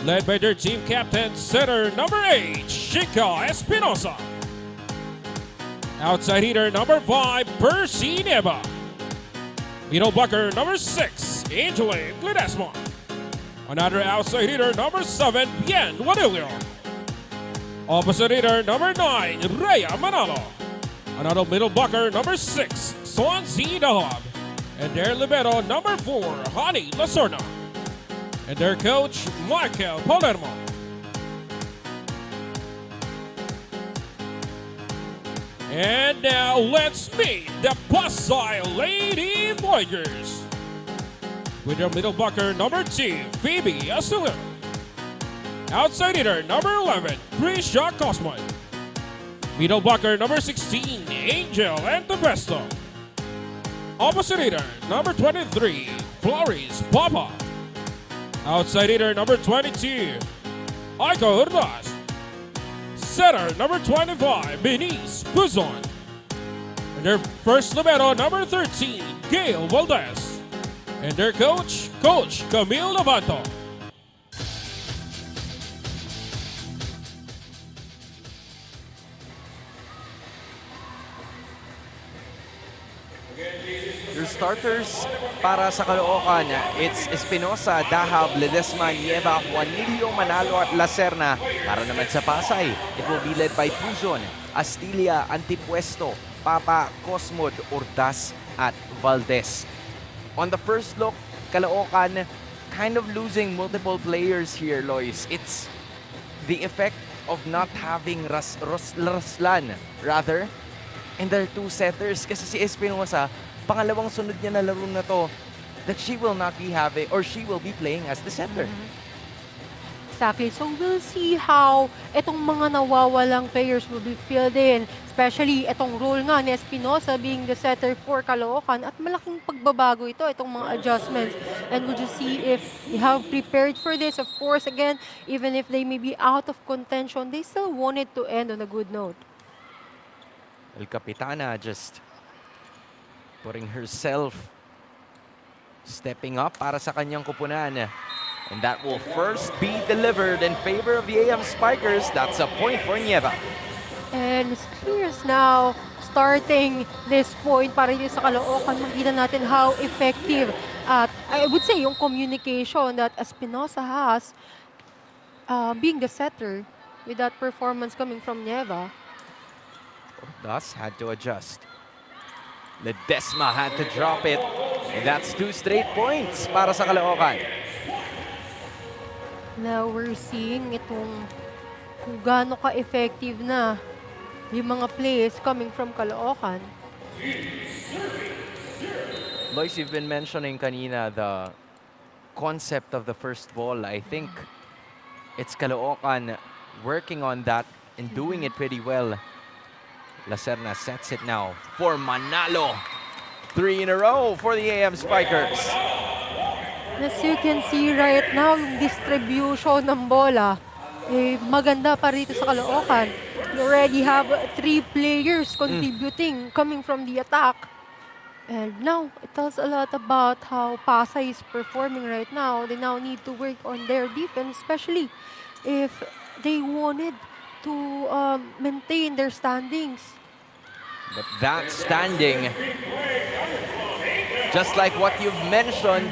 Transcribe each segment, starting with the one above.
led by their team captain, setter number 8, Chica Espinosa. Outside hitter number 5, Percy Neva. Middle blocker number 6, Angela Ledesma. Another outside hitter number 7, Bien Guadillo. Opposite hitter number 9, Rhea Manalo. Another middle blocker number 6, Swansea Dahab. And their libero number 4, Honey Lasorna. And their coach, Michael Palermo. And now let's meet the PASAY Lady Voyagers. With their middle blocker number 2, Phoebe Asilio. Outside hitter number 11, Krisha Cosman. Middle blocker number 16, Angel Antipesto. Opposite hitter number 23, Flores Papa. Outside hitter number 22, Aiko Urdas. Setter number 25, Benice Puzon. And their first libero number 13, Gail Valdez. And their coach, Coach Camille Levanto. Your starters para sa Caloocan, it's Espinosa, Dahab, Ledesma, Nieva, Juanillo, Manalo at Lacerna. Para naman sa Pasay, it will be led by Puzon, Astilla, Antipuesto, Papa, Cosmod, Ordas at Valdez. On the first look, Caloocan kind of losing multiple players here, Lois. It's the effect of not having Raslan, rather, and their two setters. Kasi si Espinosa, pangalawang sunod niya na laro na to that she will not be having or she will be playing as the setter. Exactly. So we'll see how itong mga nawawalang players will be filled in. Especially itong role nga ni Espinosa being the setter for Caloocan at malaking pagbabago itong mga adjustments. And we'll just see if they have prepared for this. Of course, again, even if they may be out of contention, they still want it to end on a good note. El Capitana just putting herself, stepping up para sa kanyang kupunan. And that will first be delivered in favor of the AM Spikers. That's a point for Nieva. And it's clear now, starting this point para dito sa Caloocan, makita natin how effective at I would say yung communication that Espinosa has being the setter with that performance coming from Nieva. Thus had to adjust. Ledesma had to drop it. And that's 2 straight points para sa Caloocan. Now we're seeing itong kung gaano ka-effective na yung mga plays coming from Caloocan. Lois, you've been mentioning kanina the concept of the first ball. I think it's Caloocan working on that and doing it pretty well. Lacerna sets it now for Manalo. 3 in a row for the AM Spikers. As you can see right now, yung distribution ng bola, maganda pa rito sa Caloocan. You already have 3 players contributing coming from the attack. And now, it tells a lot about how Pasay is performing right now. They now need to work on their defense, especially if they wanted to maintain their standings. But that standing, just like what you've mentioned,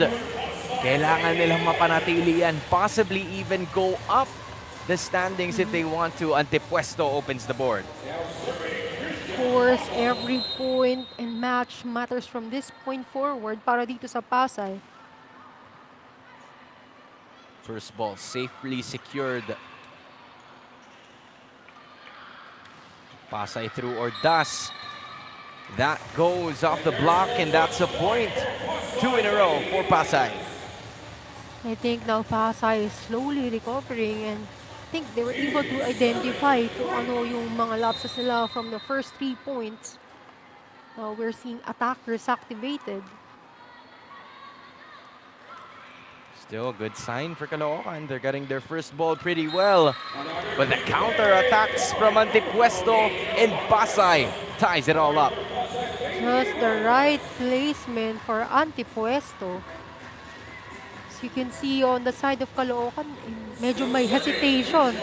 kailangan nilang mapanatili yan, possibly even go up the standings if they want to. Antipuesto opens the board. Of course, every point and match matters from this point forward para dito sa Pasay. First ball safely secured. Pasay through Ordas. That goes off the block and that's a point. 2 in a row for Pasay. I think now Pasay is slowly recovering and I think they were able to identify kung ano yung mga lapses nila from the first 3 points. Now we're seeing attackers activated. Still a good sign for Caloocan. They're getting their first ball pretty well. But the counter-attacks from Antipuesto and Pasay ties it all up. Just the right placement for Antipuesto. As you can see on the side of Caloocan, medyo may hesitation.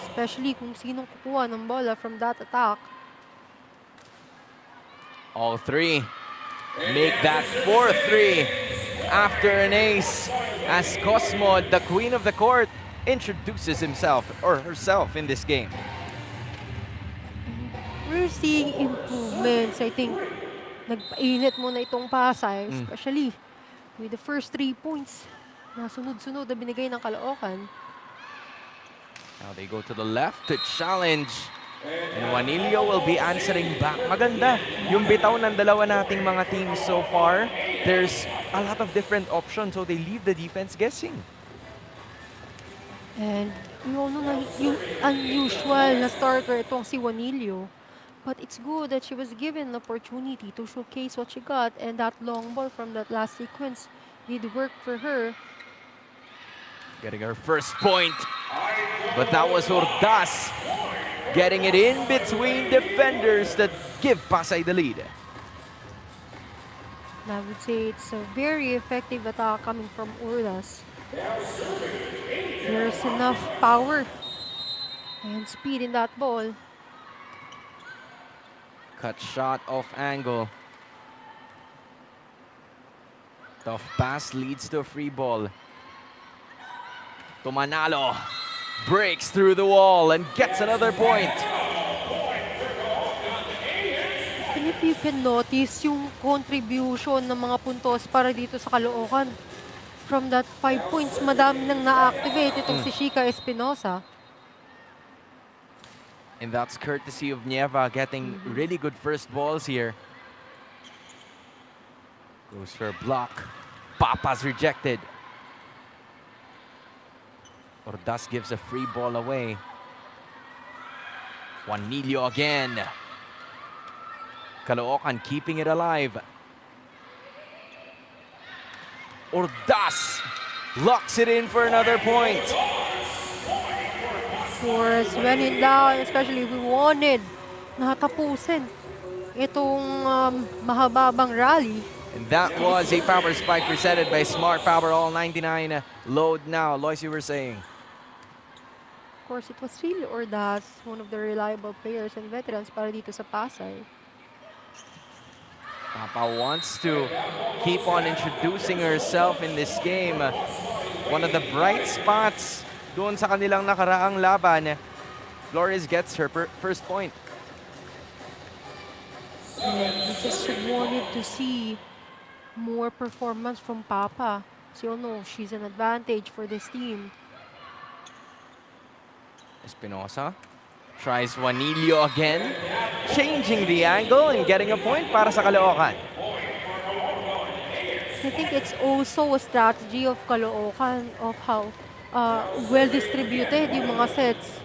Especially kung sinong kukuha ng bola from that attack. All three make that 4-3 after an ace as Cosmo, the queen of the court, introduces himself or herself in this game. We're seeing improvements. I think nagpainit muna itong Pasay, especially with the first 3 points na sunod-sunod na binigay ng Caloocan. Now they go to the left to challenge. And Juanillo will be answering back. Maganda yung bitaw ng dalawa nating mga teams so far. There's a lot of different options, so they leave the defense guessing. And yung unusual na starter itong si Juanillo. But it's good that she was given an opportunity to showcase what she got, and that long ball from that last sequence did work for her. Getting her first point. But that was Ordaz getting it in between defenders that give Pasay the lead. I would say it's a very effective attack coming from Urdas. There's enough power and speed in that ball. Cut shot off angle. Tough pass leads to a free ball. Tumanalo breaks through the wall and gets another point. And if you can notice yung contribution ng mga puntos para dito sa Caloocan, from that 5 points, madami nang na-activate itong si Shika Espinosa. And that's courtesy of Nieva getting really good first balls here. Goes for a block. Papa's rejected. Ordaz gives a free ball away. Juanillo again. Caloocan keeping it alive. Ordaz locks it in for another point. Of course, when in doubt, especially if we wanted nakatapusin itong mahababang rally. And that was a power spike presented by Smart Power All 99. Load now. Lois, you were saying. Of course, it was really Ordaz, one of the reliable players and veterans para dito sa Pasay. Papa wants to keep on introducing herself in this game. One of the bright spots doon sa kanilang nakaraang laban. Flores gets her first point. And we just wanted to see more performance from Papa. So you know, she's an advantage for this team. Espinosa tries Juanillo again, changing the angle and getting a point para sa Caloocan. I think it's also a strategy of Caloocan of how well-distributed yung mga sets.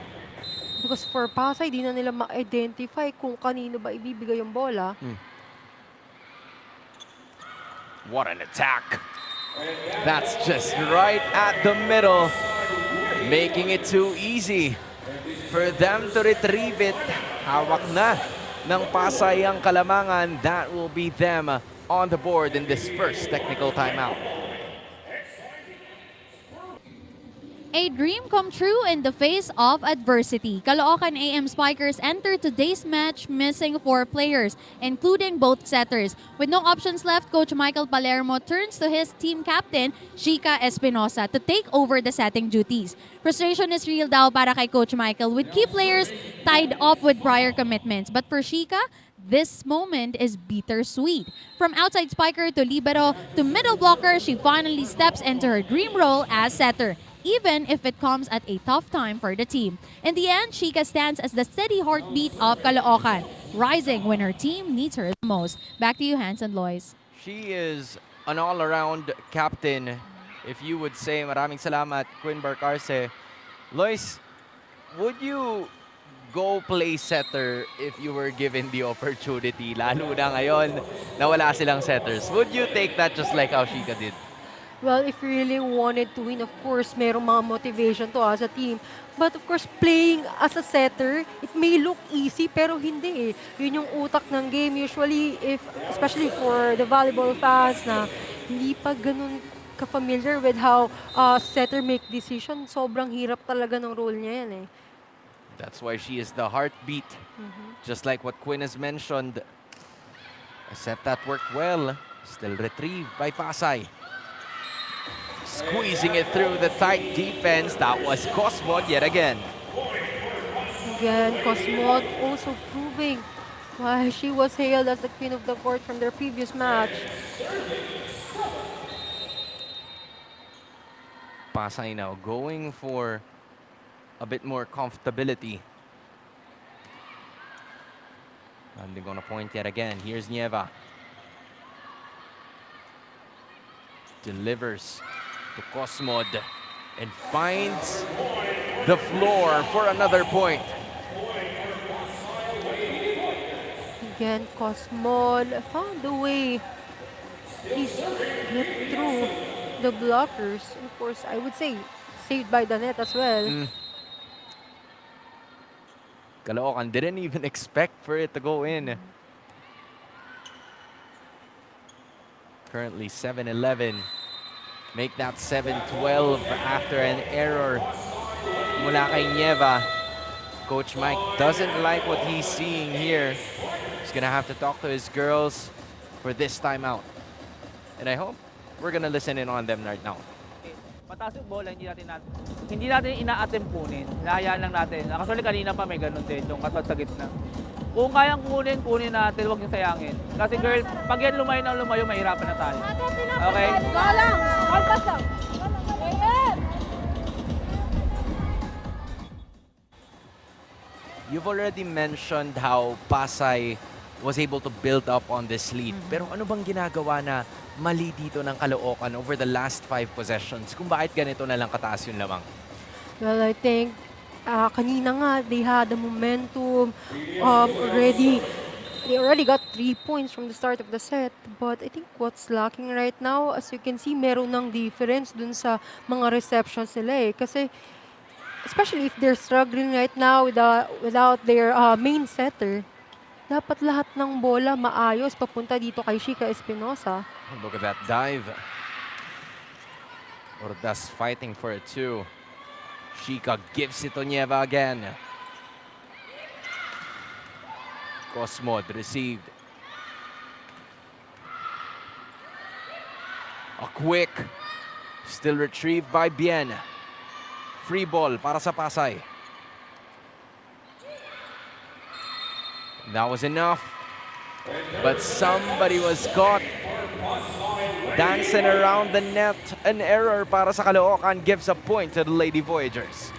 Because for Pasay, di na nila ma-identify kung kanino ba ibibigay yung bola. What an attack. That's just right at the middle, making it too easy for them to retrieve it. Hawak na ng Pasay ang kalamangan. That will be them on the board in this first technical timeout. A dream come true in the face of adversity. Caloocan AM Spikers entered today's match missing 4 players, including both setters. With no options left, Coach Michael Palermo turns to his team captain, Shika Espinosa, to take over the setting duties. Frustration is real daw para kay Coach Michael with key players tied up with prior commitments. But for Shika, this moment is bittersweet. From outside spiker to libero to middle blocker, she finally steps into her dream role as setter, even if it comes at a tough time for the team. In the end, Shika stands as the steady heartbeat of Caloocan, rising when her team needs her the most. Back to you, Hans and Lois. She is an all-around captain, if you would say. Maraming salamat, Quinn Barcarce. Lois, would you go play setter if you were given the opportunity? Lalo na ngayon na wala silang setters. Would you take that just like how Shika did? Well, if you really wanted to win, of course, merong mga motivation to as a team. But of course, playing as a setter, it may look easy, pero hindi eh. Yun yung utak ng game. Usually, especially for the volleyball fans na hindi pa ganun ka-familiar with how setter make decision. Sobrang hirap talaga ng role niya yan eh. That's why she is the heartbeat. Just like what Quinn has mentioned. A set that worked well. Still retrieved by Pasay. Squeezing it through the tight defense. That was Cosmod yet again. Again, Cosmod also proving why she was hailed as the queen of the court from their previous match. Pasay now going for a bit more comfortability. And they're gonna point yet again. Here's Nieva. Delivers to Cosmod and finds the floor for another point. Again, Cosmod found a way. He's get through the blockers. Of course, I would say saved by the net as well. Caloocan didn't even expect for it to go in. Currently 7-11. Make that 7-12 after an error mula kay Nieva. Coach Mike doesn't like what he's seeing here. He's gonna have to talk to his girls for this timeout. And I hope we're gonna listen in on them right now. Mataas yung bola, hindi natin ina-attempt kunin. Hinahayaan lang natin. Actually, kanina pa may ganun din, yung katot sa gitna. Kung kayang kunin, kunin natin, huwag yung sayangin. Kasi girls, pag yan lumayo ng lumayo, mahirapan na tayo. Okay? Galang! Alpas lang! You've already mentioned how Pasay was able to build up on this lead. Pero ano bang ginagawa na mali dito ng Caloocan over the last 5 possessions? Kung bakit ganito na lang kataas yung lamang? Well, I think kanina nga, they had the momentum They already got 3 points from the start of the set. But I think what's lacking right now, as you can see, meron ng difference dun sa mga receptions nila eh. Kasi, especially if they're struggling right now without their main setter, dapat lahat ng bola maayos papunta dito kay Shika Espinosa. Look at that dive. Ordas fighting for it too. Shika gives it to Nieva again. Cosmod received. A quick. Still retrieved by Bien. Free ball para sa Pasay. That was enough. But somebody was caught dancing around the net. An error para sa Caloocan gives a point to the Lady Voyagers.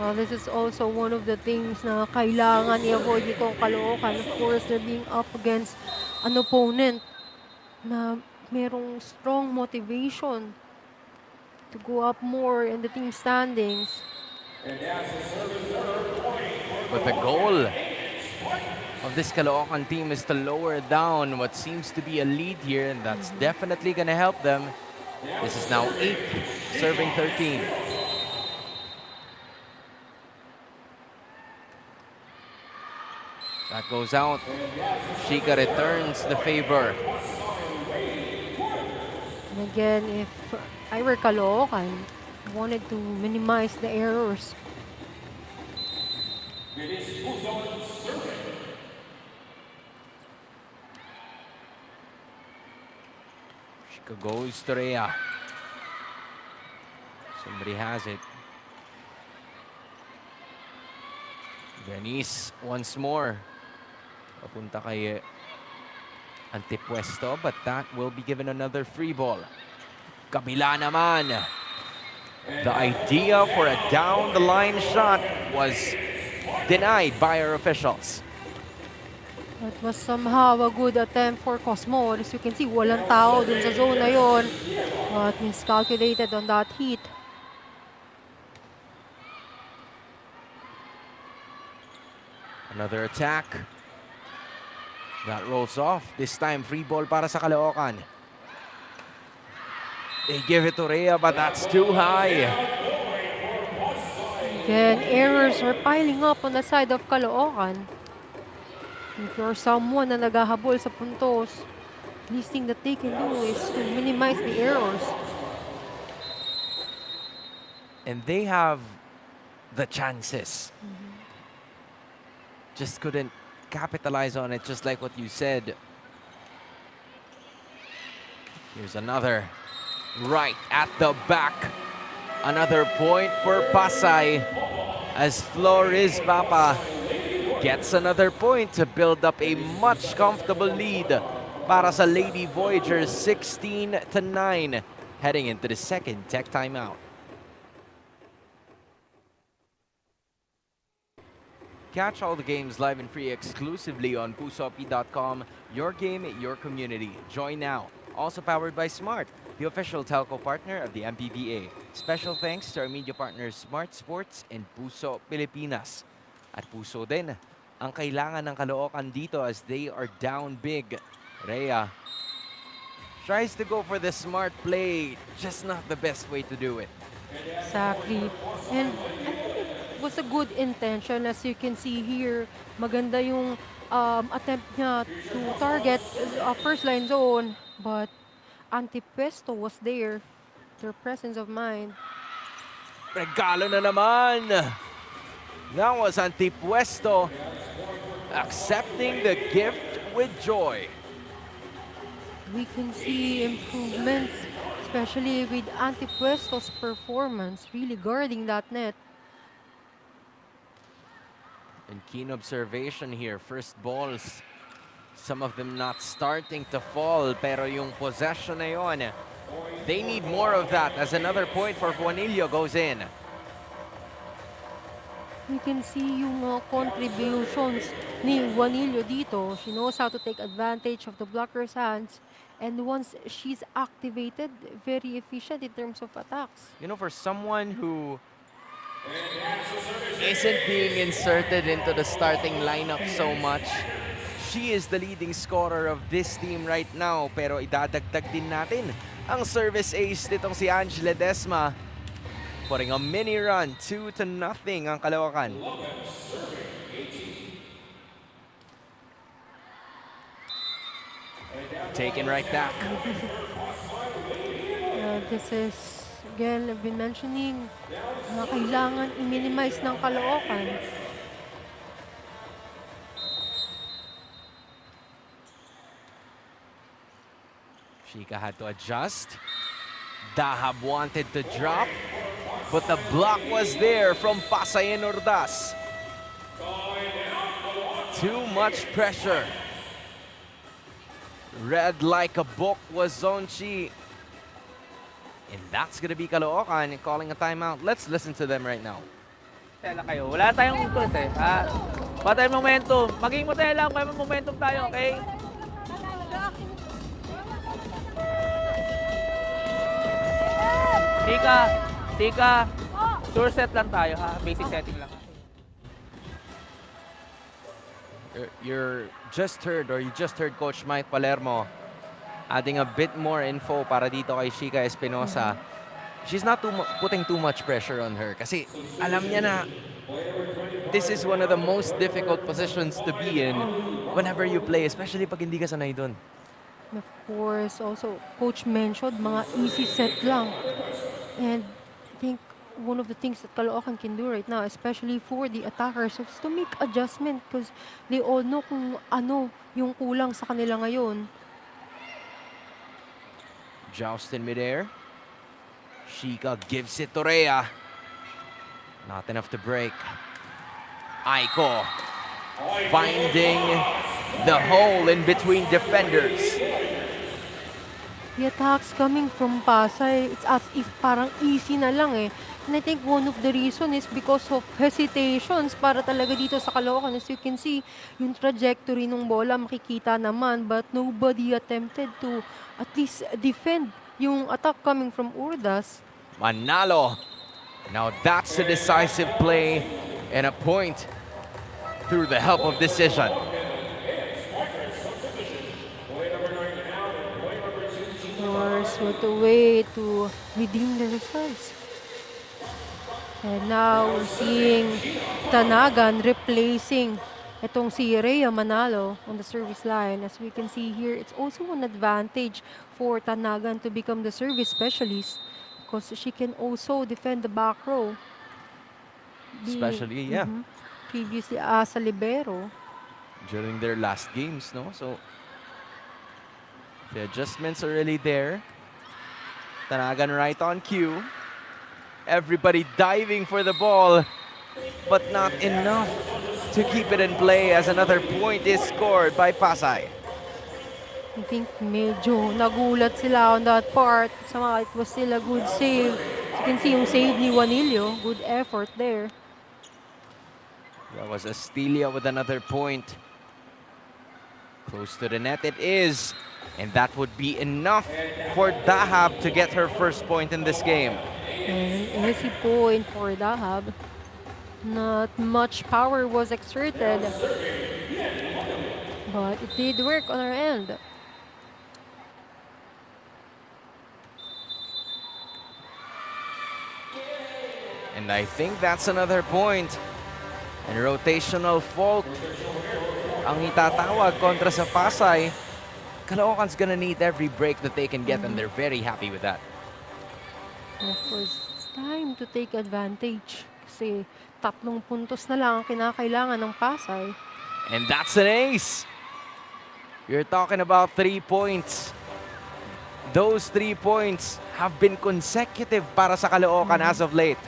Well, this is also one of the things na kailangan i-avoid itong Caloocan. Of course, they're being up against an opponent na merong strong motivation to go up more in the team standings. But the goal of this Caloocan team is to lower down what seems to be a lead here, and that's definitely going to help them. This is now 8, serving 13. That goes out. Shika returns the favor. And again, if I were Caloocan, I wanted to minimize the errors. Shika goes to Rhea. Somebody has it. Venice once more. Papunta kay Antipuesto, but that will be given another free ball. Kabila naman. The idea for a down-the-line shot was denied by our officials. That was somehow a good attempt for Cosmo. As you can see, walang tao dun sa zone na yun. But miscalculated on that hit. Another attack. That rolls off. This time, free ball para sa Caloocan. They give it to Rhea, but that's too high. Again, errors are piling up on the side of Caloocan. If you're someone na naghahabol sa puntos, least thing that they can do is to minimize the errors. And they have the chances. Just couldn't capitalize on it, just like what you said. Here's another right at the back. Another point for Pasay as Flores Papa gets another point to build up a much comfortable lead para sa Lady Voyagers, 16-9, heading into the second tech timeout. Catch all the games live and free exclusively on pusopi.com. Your game, your community. Join now. Also powered by Smart, the official telco partner of the MPVA. Special thanks to our media partners Smart Sports and Puso Pilipinas. At Puso din ang kailangan ng Caloocan dito as they are down big. Rhea tries to go for the smart play, just not the best way to do it. Exactly. And I think it was a good intention. As you can see here, maganda yung attempt niya to target first line zone. But Antipuesto was there. Their presence of mind. Regalo na naman! That was Antipuesto accepting the gift with joy. We can see improvements, especially with Antipuesto's performance, really guarding that net. And keen observation here. First balls, some of them not starting to fall, pero yung possession na yon, they need more of that as another point for Juanillo goes in. We can see yung contributions ni Juanillo dito. She knows how to take advantage of the blocker's hands. And once she's activated, very efficient in terms of attacks. You know, for someone who isn't being inserted into the starting lineup so much, she is the leading scorer of this team right now. Pero idadagdag din natin ang service ace nitong si Ange Ledesma. Putting a mini run, 2-0 ang Caloocan. Taken right back. This is, again, I've been mentioning, na kailangan i-minimize ng Caloocan. Shika had to adjust. Dahab wanted to drop, but the block was there from Pasay and Ordaz. Too much pressure. Read like a book was Zonchi. And that's gonna be Caloocan calling a timeout. Let's listen to them right now. Tela kayo. Wala tayong tools eh. Patay momentum. Maging matay lang. May momentum tayo, okay? Tika. Sure set lang tayo ha. Basic setting lang. You just heard Coach Mike Palermo adding a bit more info para dito kay Shika Espinosa. She's not putting too much pressure on her kasi alam niya na this is one of the most difficult positions to be in whenever you play, especially pag hindi ka sanay dun. Of course, also, Coach mentioned, mga easy set lang. And I think one of the things that Caloocan can do right now, especially for the attackers, is to make adjustment because they all know kung ano yung kulang sa kanila ngayon. Joust in midair. Shika gives it to Rhea. Not enough to break. Aiko finding the hole in between defenders. The attacks coming from Pasay, it's as if parang easy na lang eh. And I think one of the reason is because of hesitations para talaga dito sa Caloocan. As you can see, yung trajectory ng bola makikita naman, but nobody attempted to at least defend yung attack coming from Ordaz. Manalo. Now that's a decisive play and a point through the help of decision. What a way to redeem the results. And now we're seeing Tanagan replacing itong si Rhea Manalo on the service line. As we can see here, it's also an advantage for Tanagan to become the service specialist because she can also defend the back row. Especially, yeah, Previously as a libero. during their last games, no? So, the adjustments are really there. Tanagan right on cue. Everybody diving for the ball, but not enough to keep it in play as another point is scored by Pasay. I think medyo nagulat sila on that part. Somehow it was still a good save. You can see yung save ni Juanillo. Good effort there. That was Astilia with another point. Close to the net it is. And that would be enough for Dahab to get her first point in this game. And easy point for Dahab. Not much power was exerted. But it did work on our end. And I think that's another point. And rotational fault ang itatawag kontra sa Pasay. Caloocan's gonna need every break that they can get and they're very happy with that. Of course, it's time to take advantage. Kasi 3 puntos na lang ang kinakailangan ng Pasay. And that's an ace. You're talking about 3 points. Those 3 points have been consecutive para sa Caloocan as of late.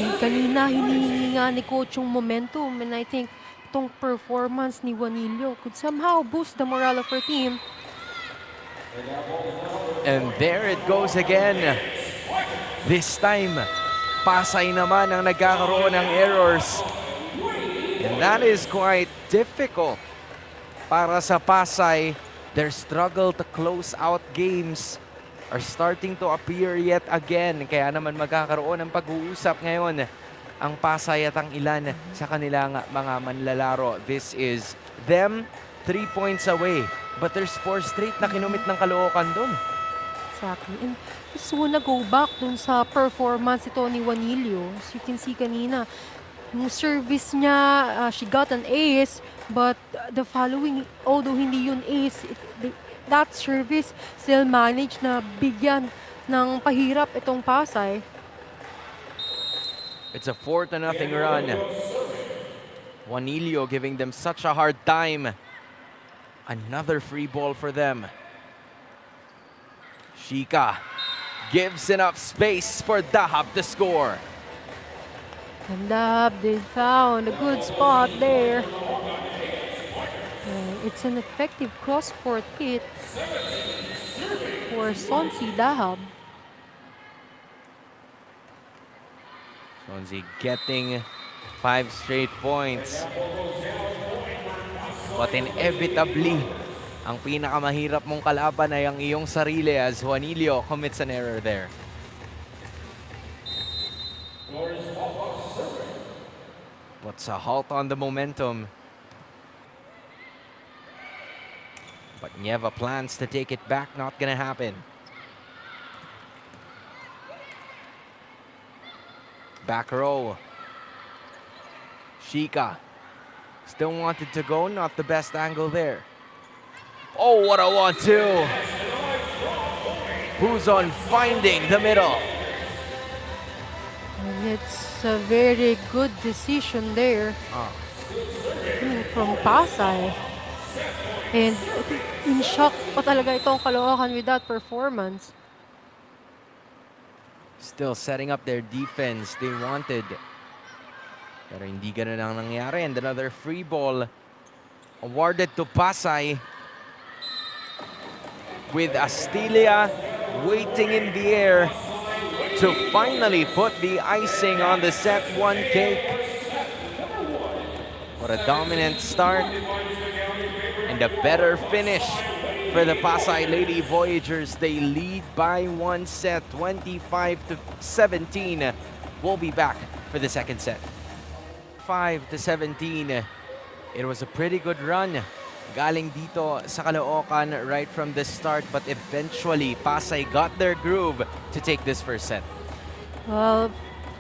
And kanina, hinihingi nga ni coach yung momentum. And I think itong performance ni Juanillo could somehow boost the morale of her team. And there it goes again. This time, Pasay naman ang nagkakaroon ng errors. And that is quite difficult para sa Pasay. Their struggle to close out games are starting to appear yet again. Kaya naman magkakaroon ng pag-uusap ngayon ang Pasay at ang ilan sa kanilang mga manlalaro. This is them 3 points away. But there's 4 straight na kinumit ng Caloocan dun. Exactly. And just wanna go back dun sa performance ito ni Juanillo. As you can see kanina, yung service niya, she got an ace, but the following, although hindi yun ace, that service still managed na bigyan ng pahirap itong Pasay. It's a 4-0 run. Juanillo giving them such a hard time. Another free ball for them. Shika gives enough space for Dahab to score. And Dahab, they found a good spot there. It's an effective cross-court hit for Sonsi Dahab. Sonsi getting 5 straight points. But inevitably, ang pinakamahirap mong kalaban ay ang iyong sarili as Juanillo commits an error there. Puts a halt on the momentum. But Nieva plans to take it back, not gonna happen. Back row. Shika. Still wanted to go, not the best angle there. Oh, what a 1-2. Who's on finding the middle? And it's a very good decision there from Pasay. And in shock pa talaga itong Caloocan with that performance. Still setting up their defense they wanted. Pero hindi ganun ang nangyari. And another free ball awarded to Pasay. With Astilia waiting in the air to finally put the icing on the set 1 cake. What a dominant start. And a better finish for the Pasay Lady Voyagers. They lead by 1 set, 25-17. We'll be back for the second set. 5-17. It was a pretty good run. Galing dito sa Caloocan right from the start, but eventually Pasay got their groove to take this first set. Well,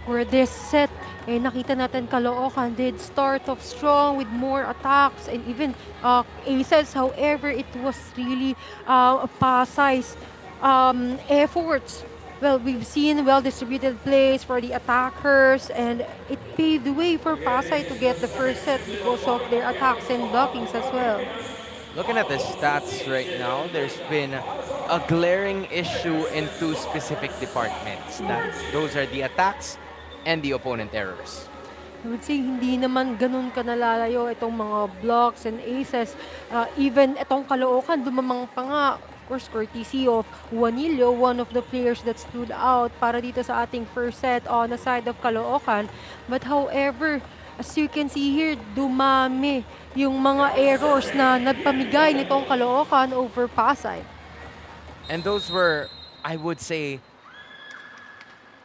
for this set, nakita natin Caloocan did start off strong with more attacks and even aces. However, it was really Pasay's efforts. Well, we've seen well-distributed plays for the attackers, and it paved the way for Pasay to get the first set because of their attacks and blockings as well. Looking at the stats right now, there's been a glaring issue in two specific departments. Those are the attacks and the opponent errors. I would say hindi naman ganun kanalalayo itong mga blocks and aces. Even itong Caloocan, dumamang pa nga, of course, courtesy of Juanillo, one of the players that stood out para dito sa ating first set on the side of Caloocan. But however, as you can see here, dumami yung mga errors na nagpamigay nitong Caloocan over Pasay. And those were, I would say,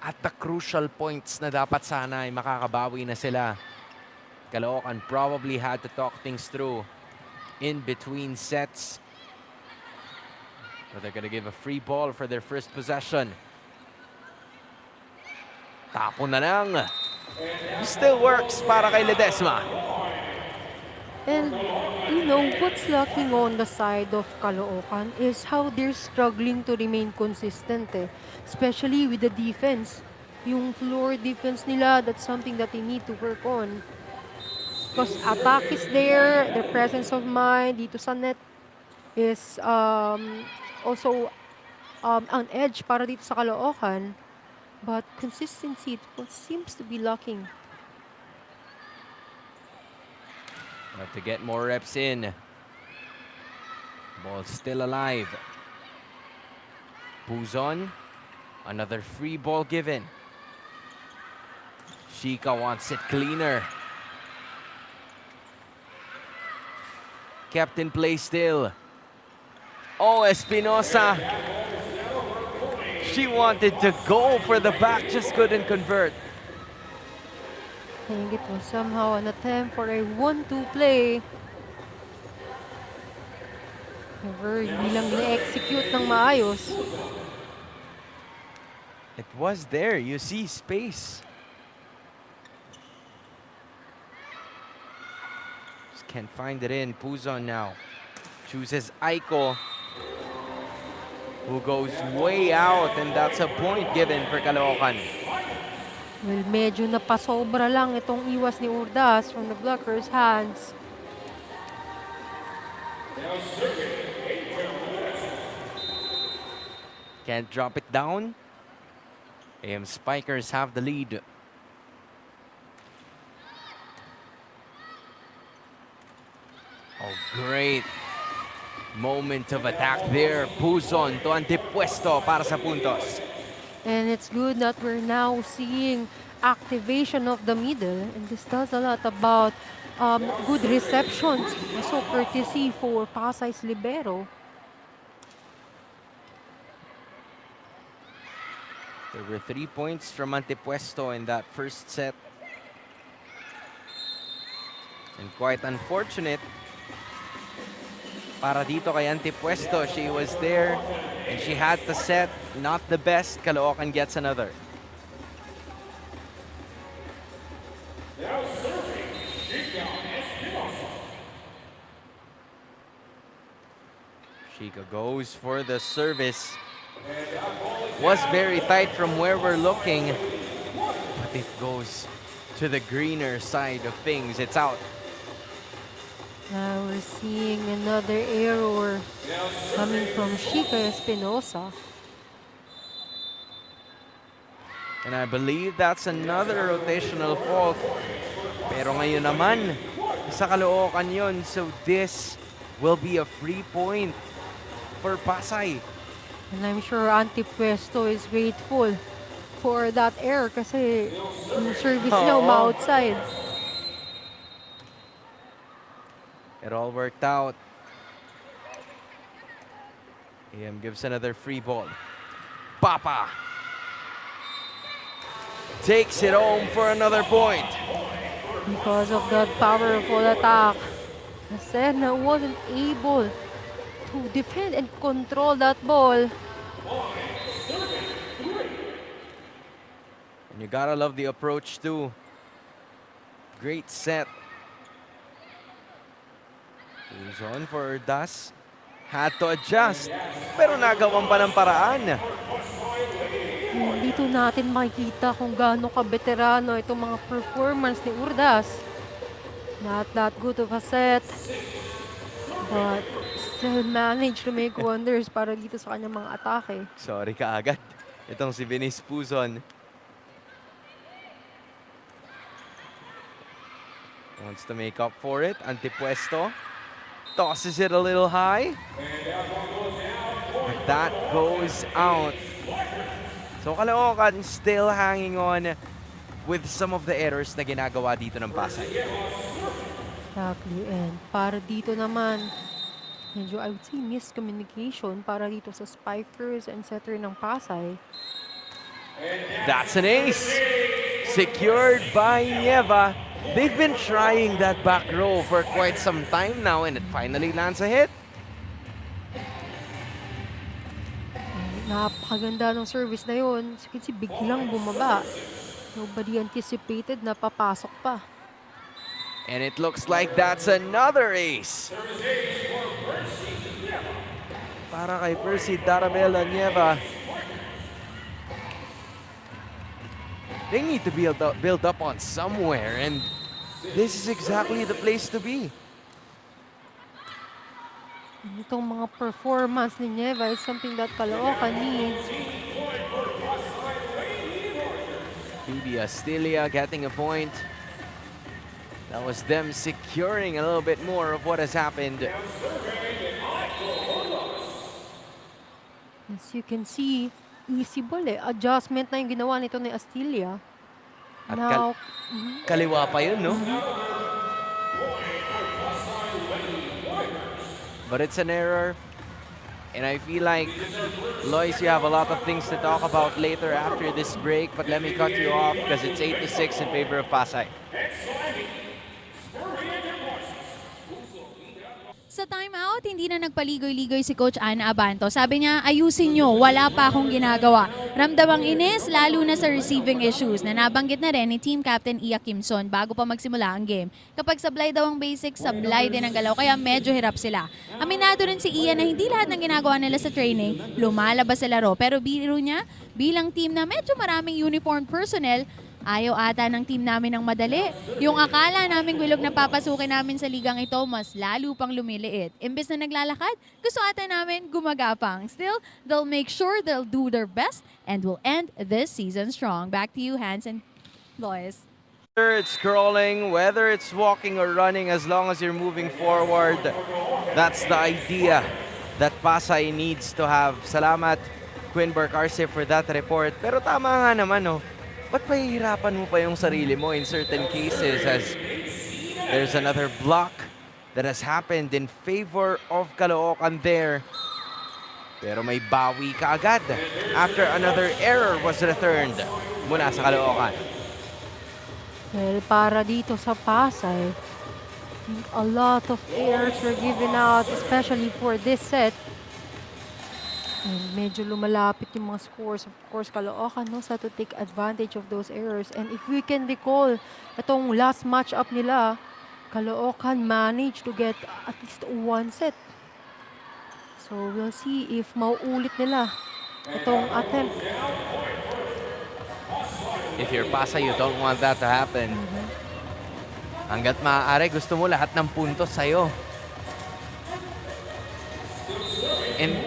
at the crucial points na dapat sana ay makakabawi na sila. Caloocan probably had to talk things through in between sets. But they're gonna give a free ball for their first possession. Tapo na lang. Still works para kay Ledesma. And, what's lacking on the side of Caloocan is how they're struggling to remain consistent, especially with the defense. Yung floor defense nila, that's something that they need to work on. Because attack is there, their presence of mind dito sa net is also an edge para dito sa Caloocan. But consistency seems to be lacking. Have to get more reps in. Ball still alive. Puzon. Another free ball given. Shika wants it cleaner. Kept in play still. Oh, Espinosa. She wanted to go for the back, just couldn't convert. I think it was somehow an attempt for a 1-2 play. However, hindi lang na-execute ng maayos. It was there. You see space. Just can't find it in. Puzon now chooses Aiko, who goes way out, and that's a point given for Caloocan. Well, medyo napasobra lang itong iwas ni Urdas from the blocker's hands. Can't drop it down. AM Spikers have the lead. Oh, great moment of attack there. Puzon to antipuesto para sa puntos. And it's good that we're now seeing activation of the middle. And this tells a lot about good receptions. Also courtesy for Pasay's libero. There were 3 points from Antipuesto in that first set. And quite unfortunate para dito kay Antipuesto. She was there and she had the set. Not the best. Caloocan gets another. Shika goes for the service. Was very tight from where we're looking, but it goes to the greener side of things. It's out. Now we're seeing another error coming from Shika Espinosa. And I believe that's another rotational fault. Pero ngayon naman, sa Caloocan yun. So this will be a free point for Pasay. And I'm sure Antipuesto is grateful for that error kasi yung service niya outside. It all worked out. AM gives another free ball. Papa takes it home for another point. Because of that powerful attack, Serna wasn't able to defend and control that ball. And you gotta love the approach too. Great set. Moves on for Das. Had to adjust, pero nagawan pa ng paraan. Dito natin makikita kung gaano ka-veterano itong mga performance ni Urdas. Not that good of a set, but still managed to make wonders para dito sa kanyang mga atake. Sorry ka agad. Itong si Venice Puzon. Wants to make up for it. Antipuesto. Tosses it a little high. But that goes out. So Caloocan still hanging on with some of the errors na ginagawa dito ng Pasay. Exactly. And para dito naman, medyo I would say miscommunication para dito sa spikers and setter ng Pasay. That's an ace. Secured by Nieva. They've been trying that back row for quite some time now and it finally lands a hit. Napakaganda ng service na yun. So, kasi biglang bumaba. Nobody anticipated na papasok pa. And it looks like that's another ace. Para kay Percy Darabella Nieva. They need to build up on somewhere, and this is exactly the place to be. And itong mga performance ni Nieva is something that Caloocan needs. Phoebe Astilia getting a point. That was them securing a little bit more of what has happened. As you can see, easy ball eh. Adjustment na yung ginawa nito ni Astilia. At Now, kaliwa pa yun, no? But it's an error. And I feel like, Lois, you have a lot of things to talk about later after this break. But let me cut you off because it's 8-6 in favor of Pasay. Sa timeout, hindi na nagpaligoy-ligoy si Coach Ana Abanto. Sabi niya, ayusin nyo, wala pa akong ginagawa. Ramdamang inis, lalo na sa receiving issues na nabanggit na rin ni Team Captain Iya Kimson bago pa magsimula ang game. Kapag sablay daw ang basic, sablay din ang galaw, kaya medyo hirap sila. Aminado rin si Iya na hindi lahat ng ginagawa nila sa training lumalabas sa laro. Pero biro niya, bilang team na medyo maraming uniformed personnel, ayaw ata ng team namin ng madali. Yung akala naming bilog na papasukin namin sa ligang ito, mas lalo pang lumiliit. Imbes na naglalakad, gusto ata namin gumagapang. Still, they'll make sure they'll do their best and will end this season strong. Back to you, Hans and Lois. Whether it's crawling, whether it's walking or running, as long as you're moving forward, that's the idea that Pasay needs to have. Salamat, Quinn Arce, for that report. Pero tama nga naman, no? Ba't pahihirapan mo pa yung sarili mo in certain cases as there's another block that has happened in favor of Caloocan there. Pero may bawi ka agad after another error was returned mula sa Caloocan. well, para dito sa Pasay, I think a lot of errors were given out, especially for this set. And medyo lumalapit yung mga scores. Of course, Caloocan knows how to take advantage of those errors. And if we can recall, itong last matchup nila, Caloocan managed to get at least one set. So we'll see if mauulit nila itong attempt. If you're Pasay, you don't want that to happen. Hanggat maaari, gusto mo lahat ng puntos sa'yo. And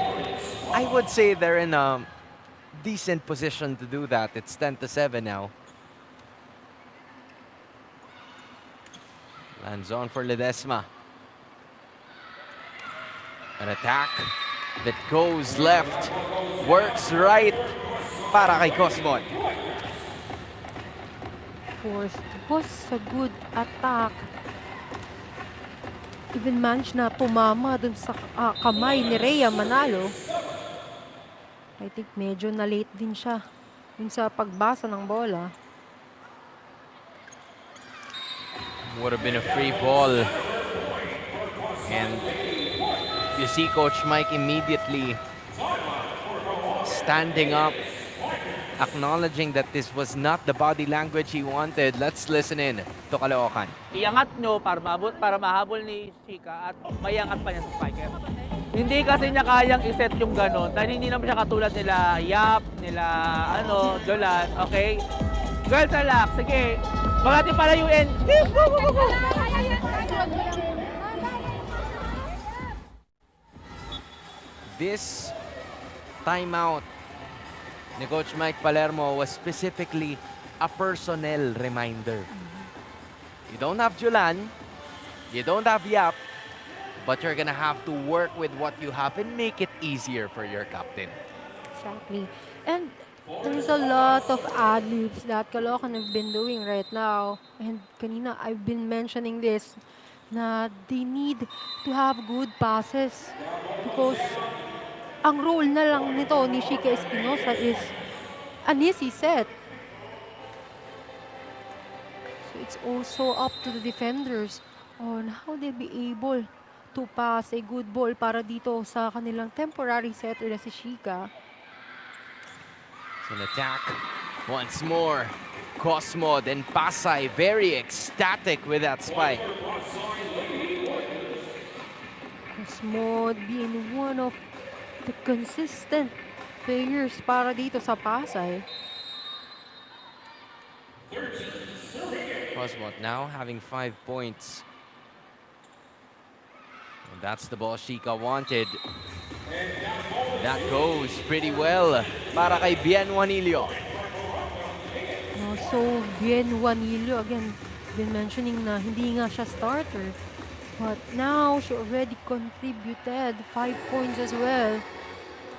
I would say they're in a decent position to do that. It's 10-7 now. Lands on for Ledesma. An attack that goes left, works right para kay Cosmon. Of course, it was a good attack. Even managed na tumama dun sa kamay ni Rhea Manalo. I think medyo na-late din siya dun sa pagbasa ng bola. Would have been a free ball. And you see Coach Mike immediately standing up acknowledging that this was not the body language he wanted. Let's listen in to Caloocan. Iangat nyo para mahabol ni Chica at maiangat pa niya sa spiker. Hindi kasi niya kayang iset yung ganon dahil hindi naman siya katulad nila Yap, nila Jolan, okay? Girls, relax, sige. Magati pala UN. Go, go, go, go. This timeout ni Coach Mike Palermo was specifically a personnel reminder. You don't have Julan, you don't have Yap, but you're gonna have to work with what you have and make it easier for your captain. Exactly. And there's a lot of ad-libs that Caloocan have been doing right now. And kanina, I've been mentioning this, na they need to have good passes. Because ang role na lang nito ni Chica Espinosa is an easy set. So it's also up to the defenders on how they'll be able to pass a good ball para dito sa kanilang temporary setter na si Chica. It's an attack once more. Cosmo and Pasay very ecstatic with that spike. Cosmo being one of the consistent players para dito sa Pasay. Cosmo now having 5 points. And that's the ball Chica wanted. That goes pretty well para kay Bien Juanillo. So, Bien Juanillo, again, been mentioning na hindi nga siya starter. But now, she already contributed 5 points as well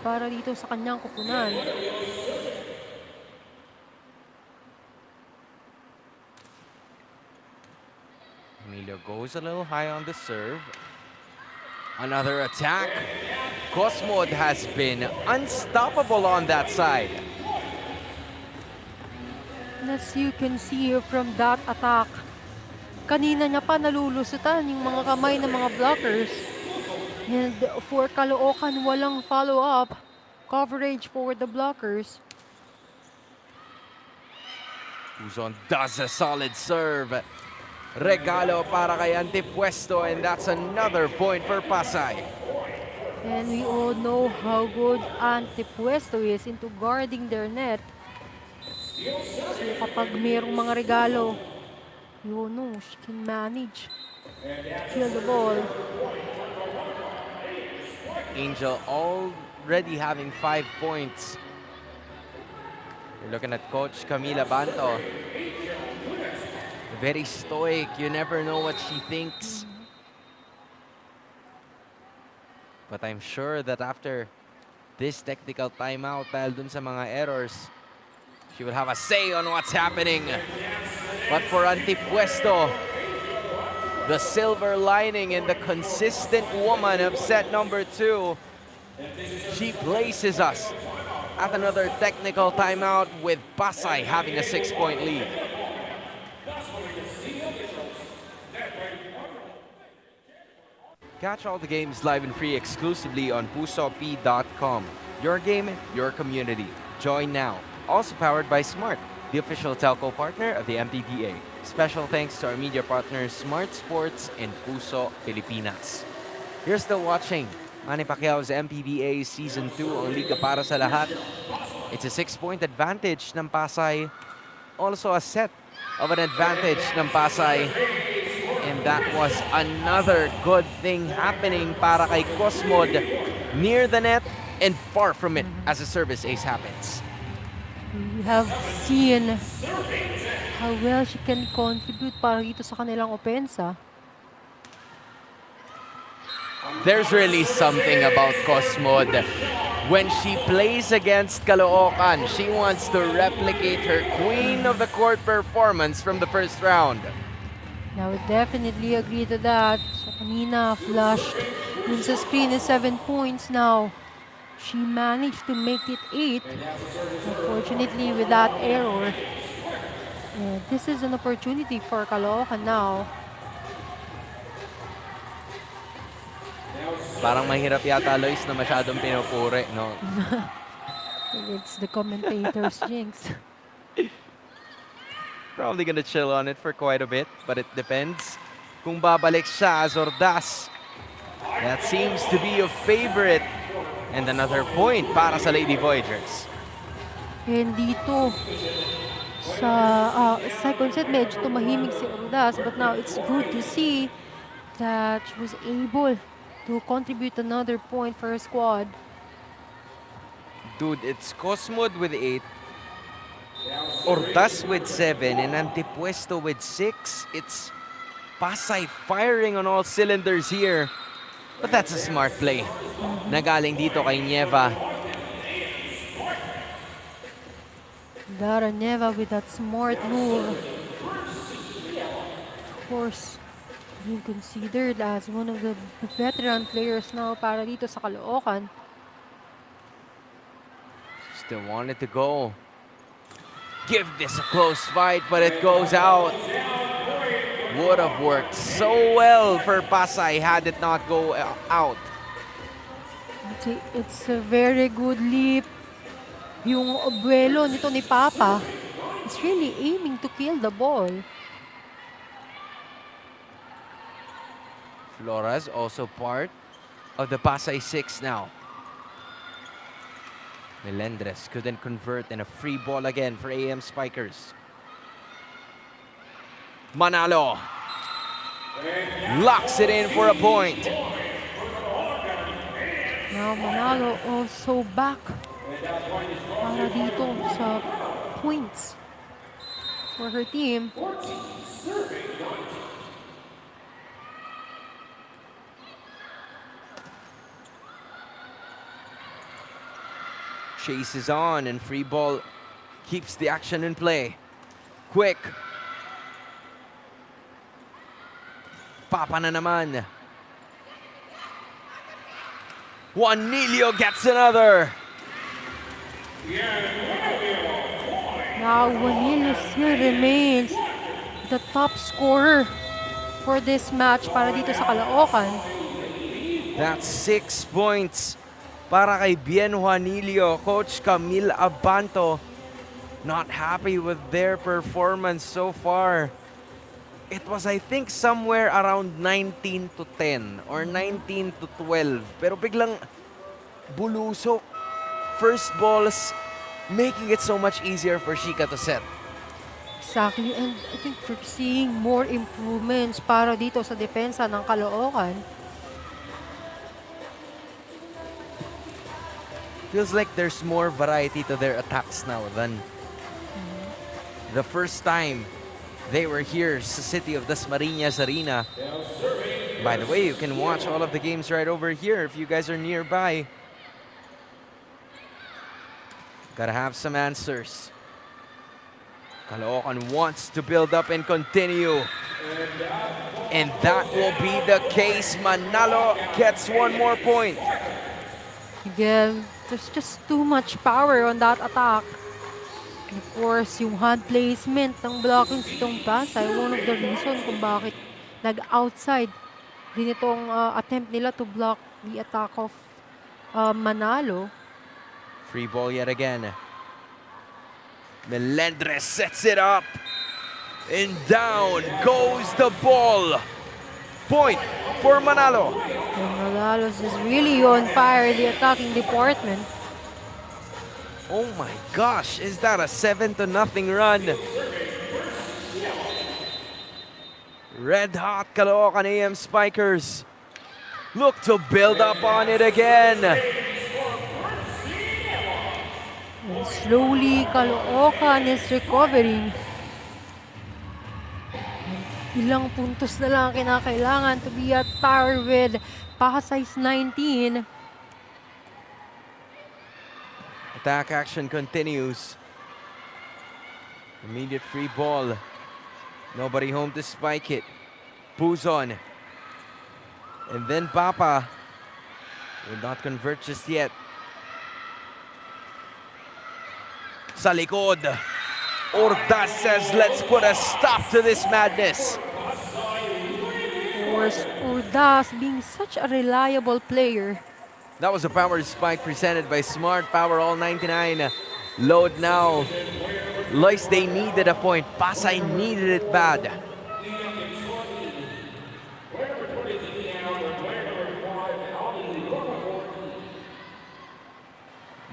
para dito sa kanyang kupunan. Emilio goes a little high on the serve. Another attack. Cosmod has been unstoppable on that side. And as you can see from that attack, kanina niya pa nalulusutan yung mga kamay ng mga blockers. And for Caloocan, walang follow-up coverage for the blockers. Uzon does a solid serve. Regalo para kay Antipuesto, and that's another point for Pasay. And we all know how good Antipuesto is into guarding their net. So kapag mayroong mga regalo, you know, she can manage to kill the ball. Angel already having 5 points. You're looking at Coach Camila Banto. Very stoic. You never know what she thinks. But I'm sure that after this technical timeout, dahil dun sa mga errors, she will have a say on what's happening. But for Antipuesto, the silver lining and the consistent woman of set number 2, she places us at another technical timeout with Pasay having a 6-point lead. Catch all the games live and free exclusively on pusop.com. Your game, your community. Join now. Also powered by Smart, the official telco partner of the MPVA. Special thanks to our media partners Smart Sports and Puso Pilipinas. You're still watching Manny Pacquiao's MPVA Season 2 ang Liga para sa lahat. It's a 6-point advantage ng Pasay. Also a set of an advantage ng Pasay. And that was another good thing happening para kay Cosmod, near the net and far from it as a service ace happens. We have seen how well she can contribute para dito sa kanilang opensa. There's really something about Cosmod. When she plays against Caloocan, she wants to replicate her Queen of the Court performance from the first round. I would definitely agree to that. So kanina, flushed dun sa screen is 7 points now. She managed to make it 8. Unfortunately, with that error. This is an opportunity for Caloocan now. Parang mahirap yata, Lois, na masyadong pinupuri, no? It's the commentator's jinx. Probably gonna chill on it for quite a bit, but it depends. Kung babalik siya as Ordaz. That seems to be a favorite. And another point para sa Lady Voyagers. And dito, sa second set, medyo tumahimik si Ordaz. But now, it's good to see that she was able to contribute another point for her squad. Dude, it's Cosmod with 8. Ordaz with 7 and Antipuesto with 6. It's Pasay firing on all cylinders here. But that's a smart play. Nagaling dito kay Nieva. Dara Neva with that smart move. Of course, being considered as one of the veteran players now para dito sa Caloocan. Still wanted to go. Give this a close fight, but it goes out. Would have worked so well for Pasay had it not go out. It's a very good leap. Yung abuelo nito ni Papa is really aiming to kill the ball. Flores also part of the Pasay 6 now. Melendres couldn't convert and a free ball again for AM Spikers. Manalo locks it in for a point. Now Manalo also back para dito sa points for her team. Chases on and free ball keeps the action in play. Quick. Papa na naman. Juanillo gets another. Now Juanillo still remains the top scorer for this match para dito sa Caloocan. That's 6 points para kay Bien Juanillo. Coach Camille Abanto not happy with their performance so far. It was, I think, somewhere around 19 to 10 or 19 to 12. Pero biglang bulusok. First balls making it so much easier for Shika to set. Exactly, and I think we're seeing more improvements para dito sa depensa ng Caloocan. Feels like there's more variety to their attacks now than the first time they were here sa City of Dasmariñas Arena. By the way, you can watch all of the games right over here if you guys are nearby. Gotta have some answers. Caloocan wants to build up and continue. And that will be the case. Manalo gets one more point. Again, there's just too much power on that attack. And of course, yung hand placement ng blocking itong Pasay, one of the reason kung bakit nag-outside din itong attempt nila to block the attack of Manalo. Free ball yet again. Melendres sets it up. And down goes the ball. Point for Manalo. And Manalo's is really on fire, the attacking department. Oh my gosh, is that a 7-0 run? Red hot Caloocan AM Spikers look to build up on it again. And slowly, Caloocan is recovering. And ilang puntos na lang kinakailangan to be at par with Pasay's 19. Attack action continues. Immediate free ball. Nobody home to spike it. Puzon. And then Papa will not convert just yet. Sa likod. Ordaz says, let's put a stop to this madness. Of course, Ordaz being such a reliable player. That was a power spike presented by Smart Power All 99. Load now. Lois, they needed a point. Pasay needed it bad.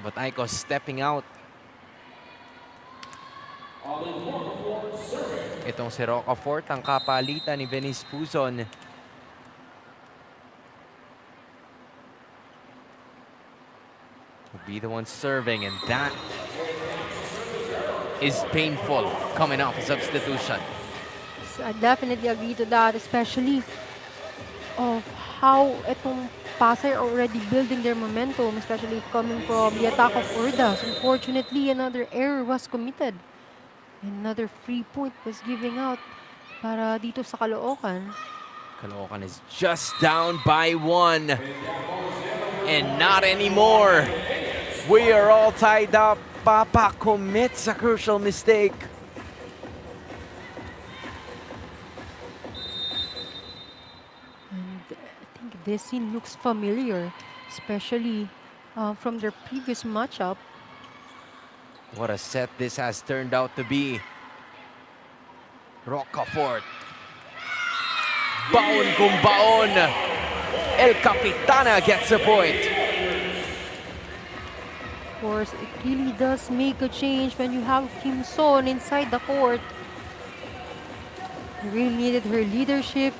But Aiko stepping out. Itong si Rocafort, ang kapalitan ni Venice Puzon. Will be the one serving, and that is painful coming off a substitution. I definitely agree to that, especially of how itong Pasay are already building their momentum, especially coming from the attack of Ordas. Unfortunately, another error was committed. Another free point was giving out para dito sa Caloocan. Caloocan is just down by 1. And not anymore. We are all tied up. Papa commits a crucial mistake. And I think this scene looks familiar, especially from their previous matchup. What a set this has turned out to be. Rocafort. Baon kung baon. El Capitana gets a point. Of course, it really does make a change when you have Kim Son inside the court. He really needed her leadership,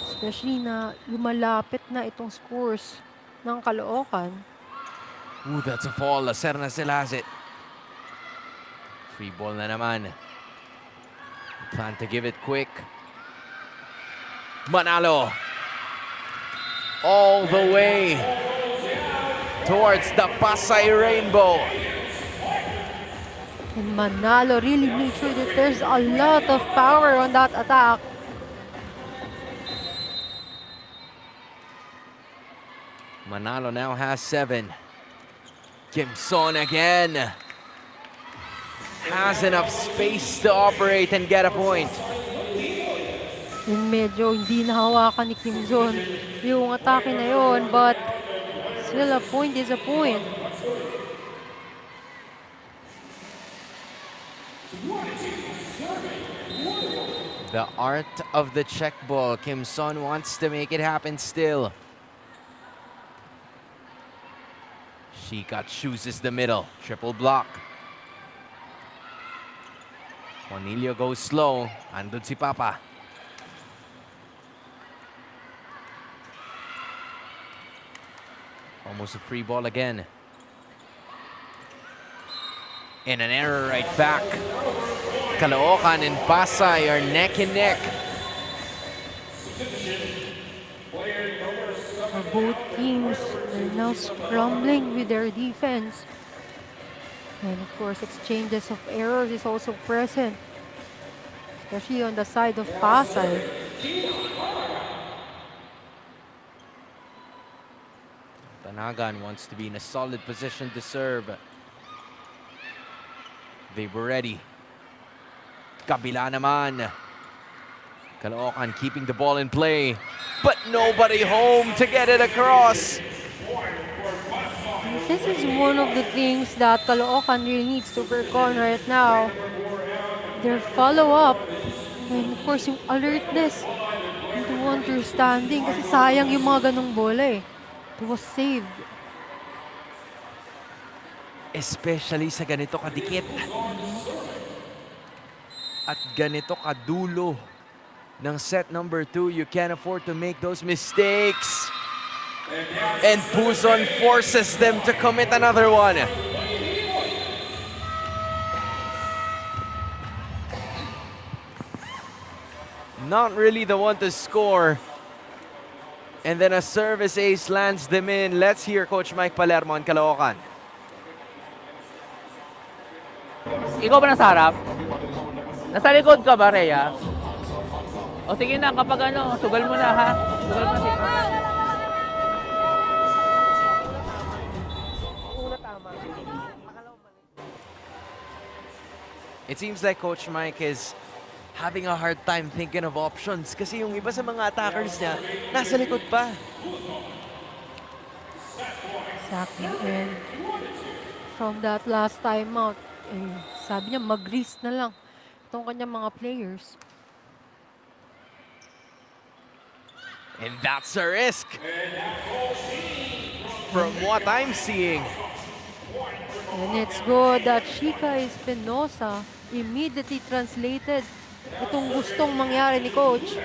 especially na lumalapit na itong scores ng Caloocan. Ooh, that's a fall. Lacerna still has it. Free ball na naman. Plan to give it quick. Manalo. All the way towards the Pasay Rainbow. And Manalo really made sure that there's a lot of power on that attack. Manalo now has 7. Kim Son again. Has enough space to operate and get a point. Yung medyo hindi nahawakan ni Kim Son yung atake na yon, but still a point is a point. The art of the check ball. Kim Son wants to make it happen still. Shika chooses the middle. Triple block. Juanillo goes slow. Andun si Papa. Almost a free ball again. And an error right back. Caloocan and Pasay are neck and neck. Both teams are now scrambling with their defense. And of course, exchanges of errors is also present, especially on the side of Pasay. Tanagan wants to be in a solid position to serve. They were ready. Kabila naman. Caloocan keeping the ball in play, but nobody home to get it across. This is one of the things that Caloocan really needs to work on right now. Their follow-up, and of course yung alertness into understanding, kasi sayang yung mga ganong bola eh. It was saved. Especially sa ganito kadikit. At ganito kadulo ng set number 2, you can't afford to make those mistakes. And Puzon forces them to commit another one. Not really the one to score. And then a service ace lands them in. Let's hear Coach Mike Palermo on Caloocan. Ikaw ba nasa harap? Nasa likod ka ba, Rhea? O sige na, kapag ano, sugal mo na ha. Sugal mo na. It seems like Coach Mike is having a hard time thinking of options kasi yung iba sa mga attackers niya nasa likod pa. Exactly. And from that last time out, sabi niya mag-risk na lang itong kanyang mga players. And that's a risk. From what I'm seeing. And it's good that Chica Espinosa immediately translated itong gustong mangyari ni Coach.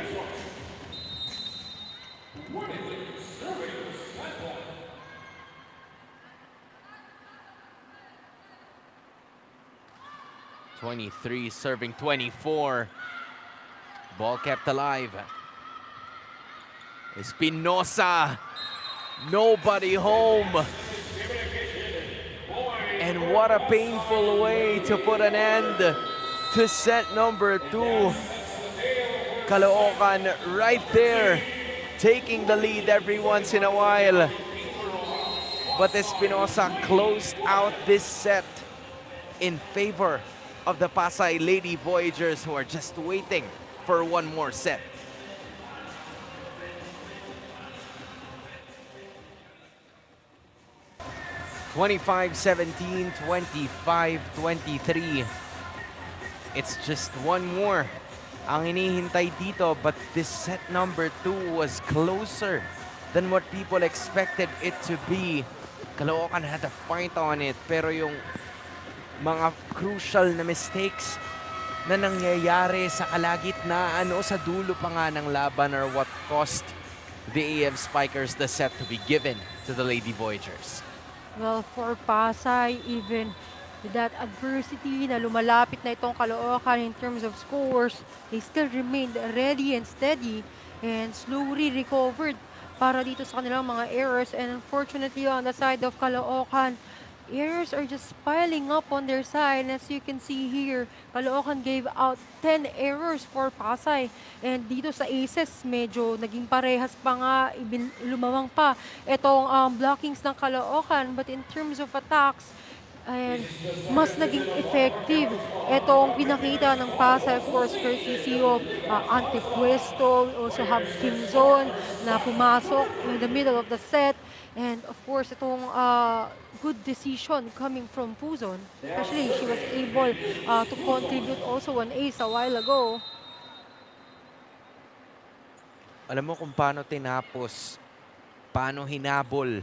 #23 serving #24. Ball kept alive. Espinosa. Nobody home. And what a painful way to put an end to set number 2. Caloocan right there, taking the lead every once in a while. But Espinosa closed out this set in favor of the Pasay Lady Voyagers, who are just waiting for one more set. (25-17, 25-23). It's just one more ang hinihintay dito, but this set number 2 was closer than what people expected it to be. Caloocan had to fight on it, pero yung mga crucial na mistakes na nangyayari sa kalagitnaan o sa dulo pa nga ng laban are what cost the AM Spikers the set to be given to the Lady Voyagers. Well, for Pasay, even with that adversity na lumalapit na itong Caloocan in terms of scores, they still remained ready and steady and slowly recovered para dito sa kanilang mga errors. And unfortunately, on the side of Caloocan, errors are just piling up on their side. As you can see here, Caloocan gave out 10 errors for Pasay. And dito sa aces, medyo naging parehas pa nga, lumawang pa itong blockings ng Caloocan. But in terms of attacks, and mas naging effective itong pinakita ng Pasay, of course, courtesy of Antipuesto. We also have Kinzon na pumasok in the middle of the set. And of course, itong good decision coming from Puzon. Especially, she was able to contribute also an ace a while ago. Alam mo kung paano tinapos, paano hinabol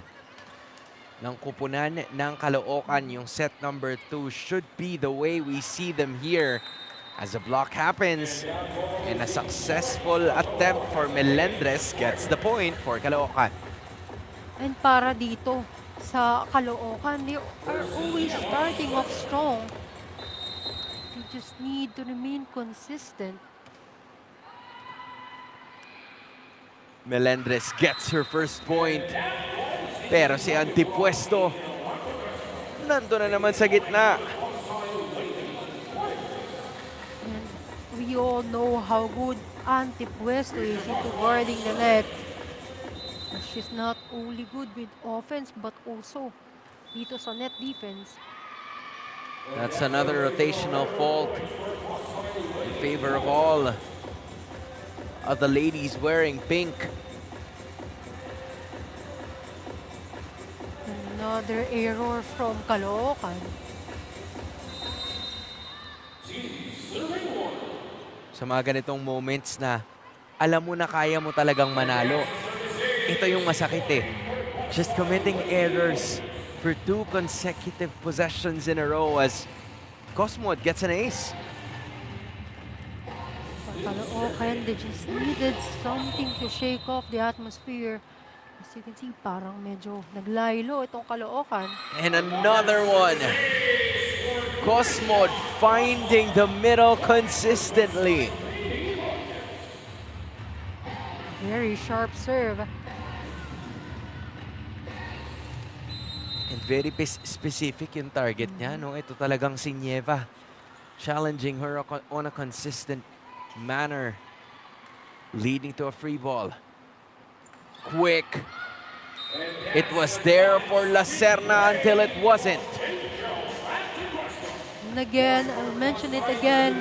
ng kupunan ng Caloocan yung set number 2 should be the way we see them here as a block happens and a successful attempt for Melendres gets the point for Caloocan. And para dito sa Caloocan, they are always starting off strong. They just need to remain consistent. Melendres gets her first point. Pero si Antipuesto, nando na naman sa gitna. And we all know how good Antipuesto is into guarding the net. She's not only good with offense, but also dito sa net defense. That's another rotational fault in favor of all of the ladies wearing pink. Another error from Caloocan. Sa mga ganitong moments na alam mo na kaya mo talagang manalo, ito yung masakit eh. Just committing errors for 2 consecutive possessions in a row as Cosmod gets an ace. For Caloocan, they just needed something to shake off the atmosphere. As you can see, parang medyo naglaylo itong Caloocan. And another one. Cosmod finding the middle consistently. Very sharp serve. And very specific yung target niya, no? Ito talagang si Nieva. Challenging her on a consistent manner. Leading to a free ball. Quick. It was there for La Serna until it wasn't. And again, I'll mention it again.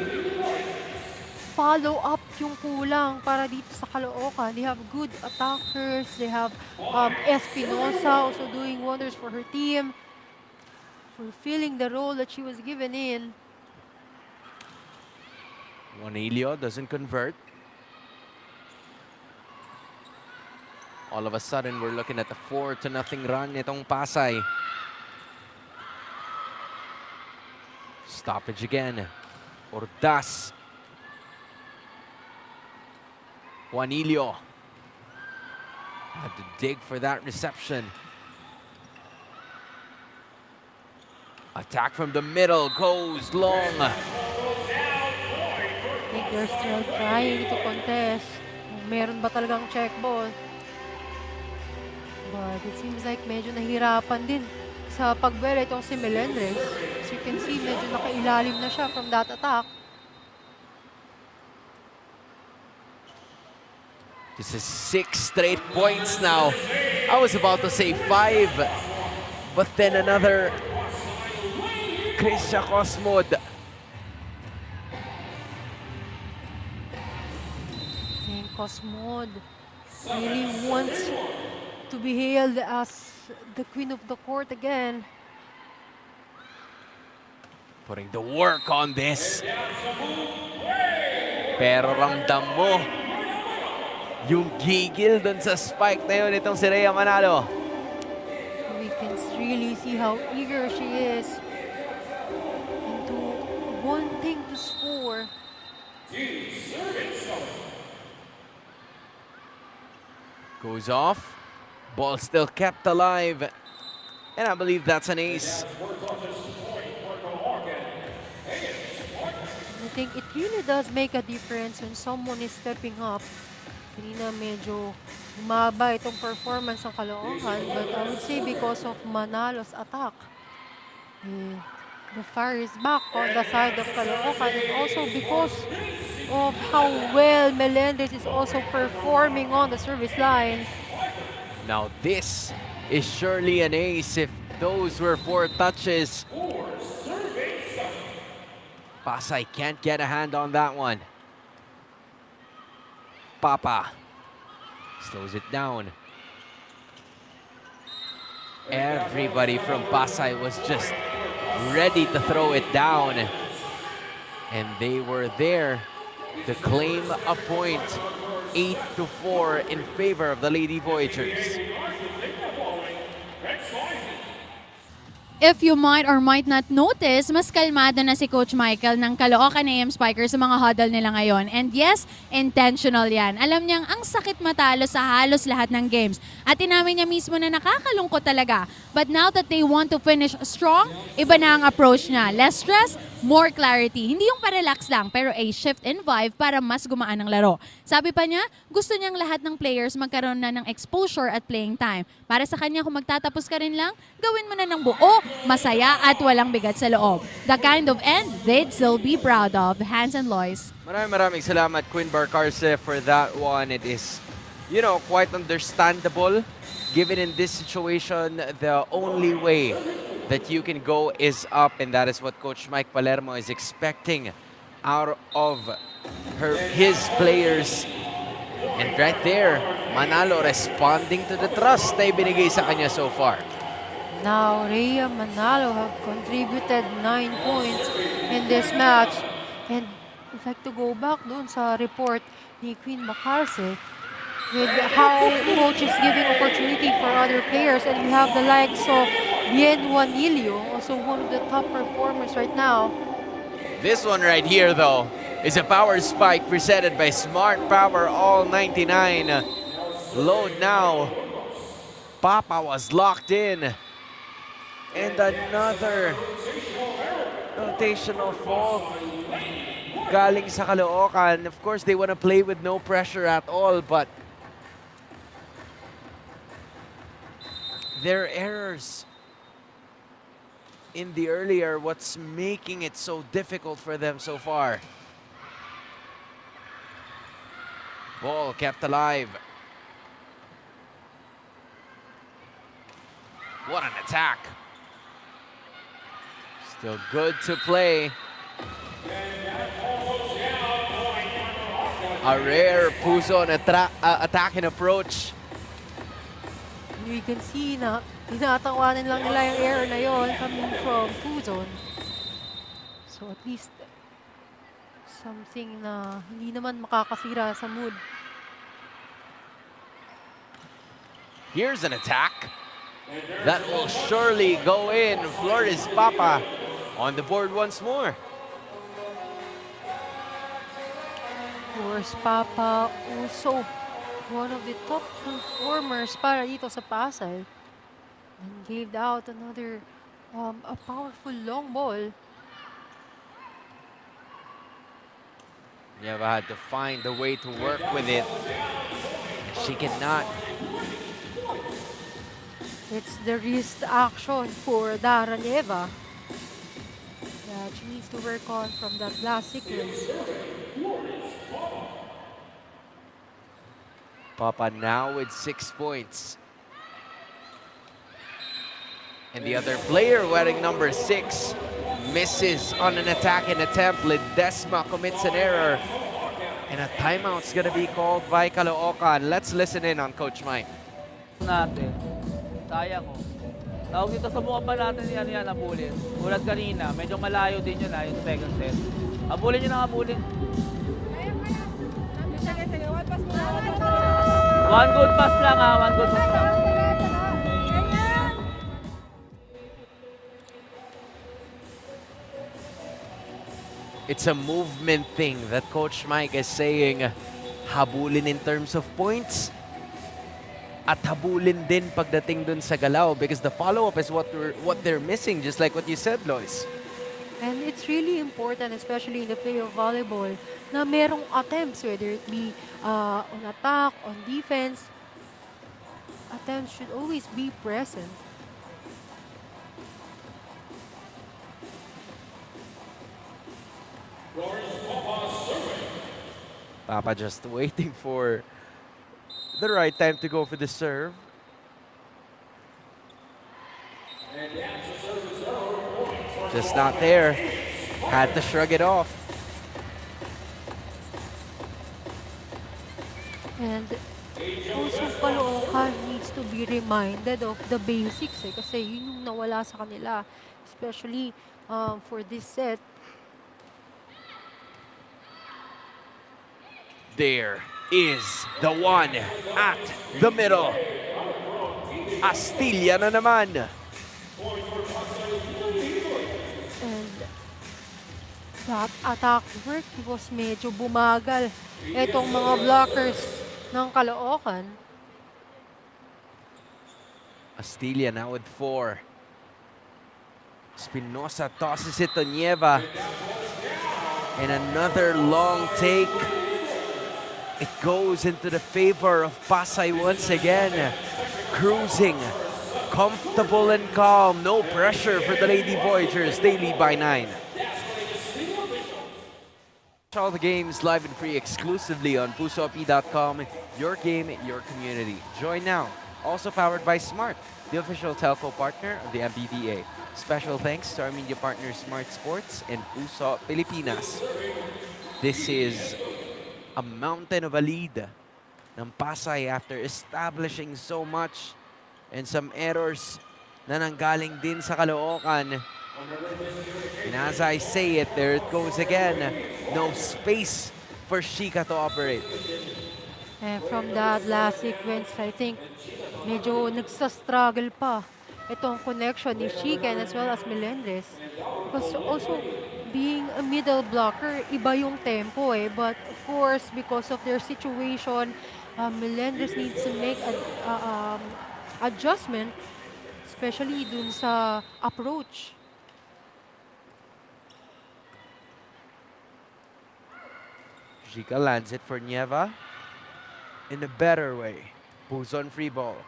follow-up yung kulang para dito sa Caloocan. They have good attackers. They have Espinosa also doing wonders for her team, fulfilling the role that she was given in. Juanilio doesn't convert. All of a sudden, we're looking at the 4-0 run nitong Pasay. Stoppage again. Ordas. Juanilio had to dig for that reception. Attack from the middle goes long. I think they're still trying to contest. Meron ba talagang check ball? But it seems like medyo nahirapan din sa pagwela itong si Melendres. As you can see, medyo nakailalim na siya from that attack. This is 6 straight points now. I was about to say 5, but then another Krisha Cosmod. I think Cosmod really wants to be hailed as the queen of the court again. Putting the work on this. Pero ramdam mo yung gigil dun sa spike na yun itong si Rhea Manalo. We can really see how eager she is into wanting to score. Goes off. Ball still kept alive. And I believe that's an ace. I think it really does make a difference when someone is stepping up. Kanina medyo umaba itong performance ng Caloocan, but I would say because of Manalo's attack. The fire is back on the side of Caloocan, and also because of how well Melendez is also performing on the service line. Now this is surely an ace if those were 4 touches. Pasay can't get a hand on that one. Papa slows it down. Everybody from Pasay was just ready to throw it down. And they were there to claim a point. 8-4 in favor of the Lady Voyagers. If you might or might not notice, mas kalmado na si Coach Michael ng Caloocan AM Spikers sa mga huddle nila ngayon. And yes, intentional yan. Alam niyang ang sakit matalo sa halos lahat ng games. At inamin niya mismo na nakakalungkot talaga. But now that they want to finish strong, iba na ang approach niya. Less stress, more clarity. Hindi yung parelax lang, pero a shift in vibe para mas gumaan ang laro. Sabi pa niya, gusto niyang lahat ng players magkaroon na ng exposure at playing time. Para sa kanya, kung magtatapos ka rin lang, gawin mo na ng buo, masaya at walang bigat sa loob. The kind of end they'd still be proud of. Hans and Lois. Maraming salamat, Queen Barcarce, for that one. It is, you know, quite understandable. Given in this situation, the only way that you can go is up, and that is what Coach Mike Palermo is expecting out of his players. And right there, Manalo responding to the trust na ibinigay sa kanya so far. Now, Rhea Manalo have contributed 9 points in this match. And I'd like to go back doon sa report ni Queen Bacarse with how coach is giving opportunity for other players. And we have the likes of Bien Juanilio, also one of the top performers right now. This one right here, though, is a power spike presented by Smart Power All 99. Load now. Papa was locked in. And another rotational fall galing sa Caloocan. Of course, they want to play with no pressure at all, but their errors in the earlier what's making it so difficult for them so far. Ball kept alive. What an attack. Still good to play. A rare Puzon attack and approach. You can see na tinatawanan lang nila yung error na yon coming from Puzon. So at least something na hindi naman makakasira sa mood. Here's an attack. That will surely go in. Flores Papa on the board once more. Flores Papa also one of the top performers para dito sa Pasay. And gave out another a powerful long ball. Nieva had to find a way to work with it. She cannot. It's the wrist action for Dara Nieva that she needs to work on from that last sequence. Papa now with 6 points. And the other player wearing number 6 misses on an attacking attempt. Ledesma commits an error. And a timeout's gonna be called by Caloocan. Let's listen in on Coach Mike. Natin. Kaya ko. Tawag dito, subukan pa natin yan abulin. Tulad kanina, medyo malayo din yun yung second set. Abulin nyo na abulin. Sige, one pass mo. One good pass lang one good pass lang. It's a movement thing that Coach Mike is saying. Habulin in terms of points. At habulin din pagdating dun sa galaw, because the follow-up is what they're missing, just like what you said, Lois. And it's really important, especially in the play of volleyball, na merong attempts, whether it be on attack, on defense. Attempts should always be present. Papa just waiting for the right time to go for the serve. Just not there. Had to shrug it off. And also, Caloocan needs to be reminded of the basics kasi yun yung nawala sa kanila, especially for this set. There is the one at the middle. Astilla na naman. And that attack work was medyo bumagal. Etong mga blockers ng Caloocan. Astilla now with 4. Espinosa tosses it to Nieva. And another long take. It goes into the favor of Pasay once again. Cruising, comfortable and calm. No pressure for the Lady Voyagers. They lead by 9. Watch all the games live and free exclusively on pusopi.com. Your game, your community. Join now. Also powered by Smart, the official telco partner of the MPVA. Special thanks to our media partner Smart Sports and Puso Pilipinas. This is a mountain of a lead ng Pasay after establishing so much, and some errors na nanggaling din sa Caloocan. And as I say it, there it goes again. No space for Shika to operate. And from that last sequence, I think medyo nagsa-struggle pa itong connection ni Shiken as well as Melendres. Because also, being a middle blocker, iba yung tempo But of course, because of their situation, Melendres needs to make an adjustment, especially dun sa approach. Shika lands it for Nieva in a better way. Who's on free ball.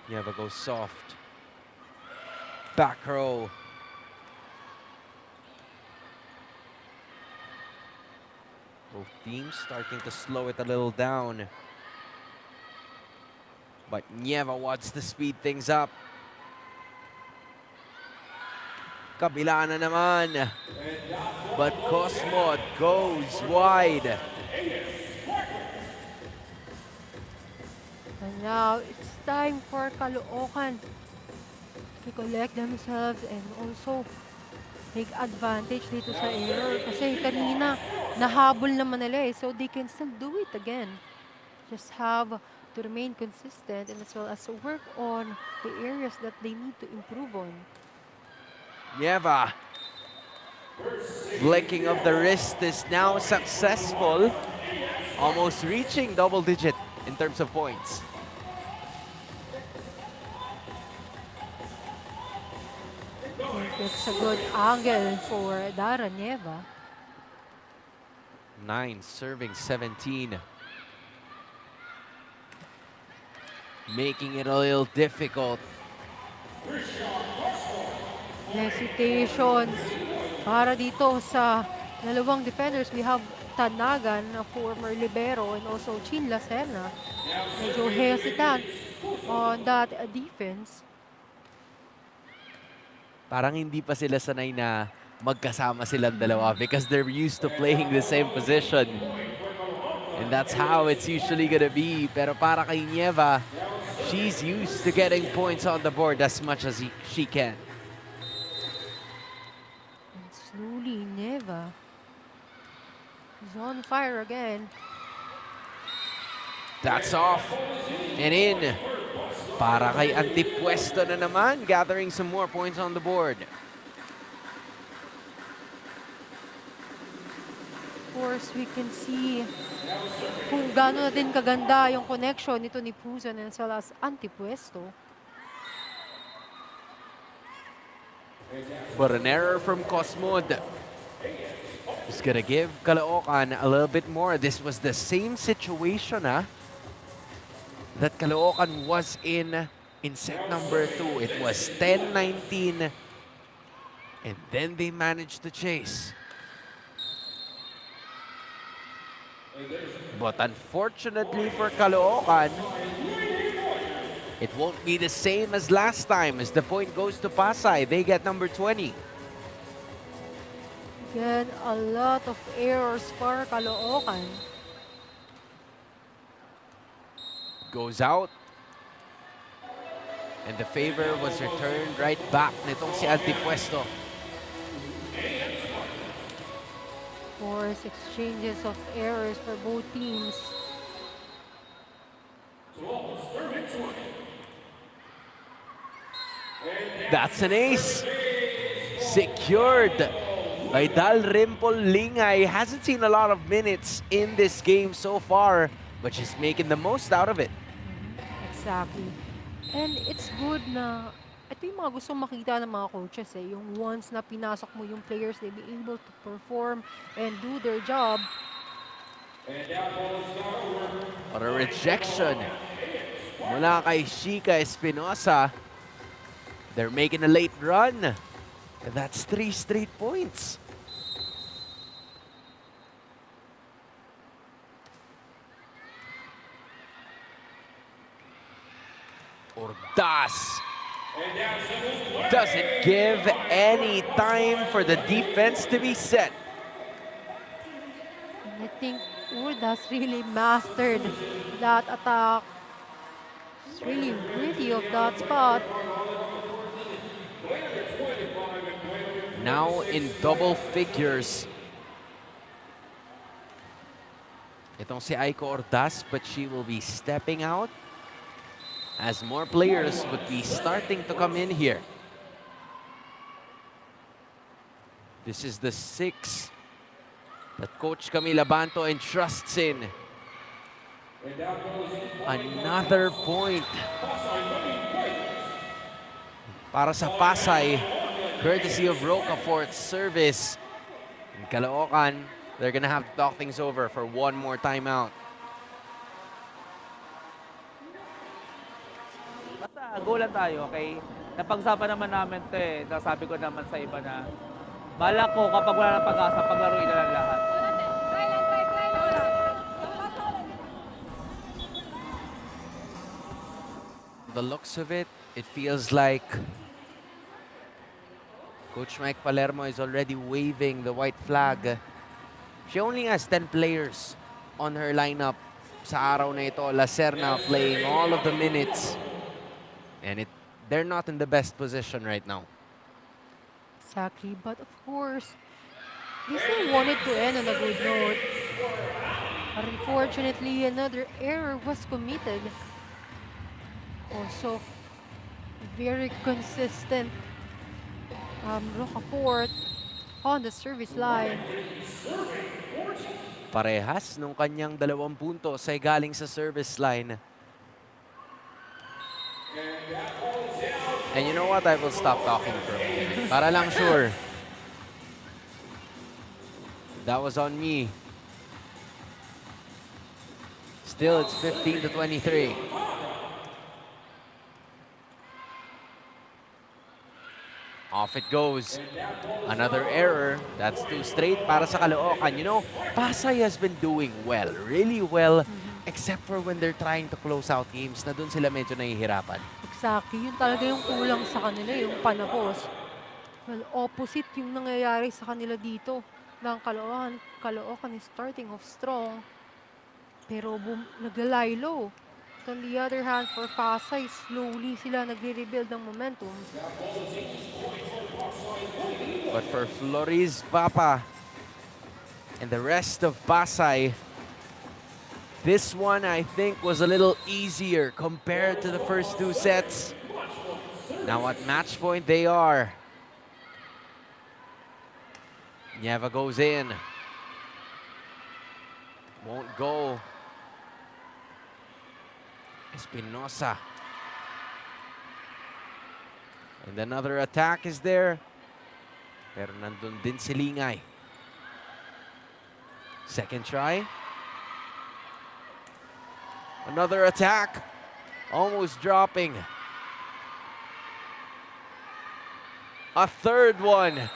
Nieva goes soft. Back row. Both teams starting to slow it a little down. But Nieva wants to speed things up. Kabila na naman. But Cosmo goes wide. And now, it's time for Caloocan to collect themselves and also take advantage dito sa error. Kasi kanina, nahabol naman nila eh. So, they can still do it again. Just have to remain consistent and as well as work on the areas that they need to improve on. Nieva. Flicking of the wrist is now successful. Almost reaching double digit in terms of points. I think it's a good angle for Dara Nieva. 9 serving 17. Making it a little difficult. Hesitations para dito sa dalawang defenders. We have Tanagan, na former libero, and also Chin Lacerna. Medyo hesitant on that defense. Parang hindi pa sila sanay na magkasama silang dalawa because they're used to playing the same position. And that's how it's usually gonna be. Pero para kay Nieva, she's used to getting points on the board as much as she can. And slowly, Nieva is on fire again. That's off and in. Para kay Antipuesto na naman, gathering some more points on the board. Of course, we can see kung gaano na din kaganda yung connection nito ni Puzon as well as Antipuesto. But an error from Cosmod is gonna give Caloocan a little bit more. This was the same situation that Caloocan was in set number 2. It was 10-19 and then they managed to chase. But unfortunately for Caloocan, it won't be the same as last time as the point goes to Pasay. They get number 20. Again, a lot of errors for Caloocan. Goes out. And the favor was returned right back nitong si Antipuesto. Of course, exchanges of errors for both teams. That's an ace. Secured by Dal Rimpol Lingay. Hasn't seen a lot of minutes in this game so far, but she's making the most out of it. Exactly. And it's good na ito yung mga gustong makita ng mga coaches eh. Yung once na pinasok mo yung players, they be able to perform and do their job. What a rejection mula kay Shika Espinosa. They're making a late run. And that's 3 straight points. Ordaz doesn't give any time for the defense to be set. And I think Urdas really mastered that attack. It's really pretty of that spot. Now in double figures. Itong si Aiko Ordaz, but she will be stepping out as more players would be starting to come in here. This is the 6 that Coach Camila Banto entrusts in. Another point para sa Pasay, courtesy of Rocafort's service. In Caloocan, they're gonna have to talk things over for one more timeout. Basta go lang tayo, okay? Napag-usapan naman namin ito eh. Nasabi ko naman sa iba na balak ko kapag wala ng pag-asa, paglaruin na lang lahat. Try lang. The looks of it, it feels like Coach Mike Palermo is already waving the white flag. She only has 10 players on her lineup sa araw na ito. Lacerna playing all of the minutes. And they're not in the best position right now. Exactly, but of course, they still wanted to end on a good note. But unfortunately, another error was committed. Also, very consistent Rocafort on the service line. Parehas nung kanyang 2 puntos ay galing sa service line. And you know what? I will stop talking for a minute. Para lang sure. That was on me. Still, it's 15-23. Off it goes. Another error. That's 2 straight para sa Caloocan. You know, Pasay has been doing well, really well, except for when they're trying to close out games na dun sila medyo nahihirapan. Exactly, yun talaga yung kulang sa kanila, yung panapos. Well, opposite yung nangyayari sa kanila dito. Ng Caloocan is starting off strong. Pero naglalay low. On the other hand, for Pasay, slowly sila nagre-rebuild ng momentum. But for Flores Papa and the rest of Pasay, this one I think was a little easier compared to the first 2 sets. Now at match point they are. Nieva goes in. Won't go. Espinosa. And another attack is there. Pero nandun din si Lingay. Second try. Another attack. Almost dropping. A third one.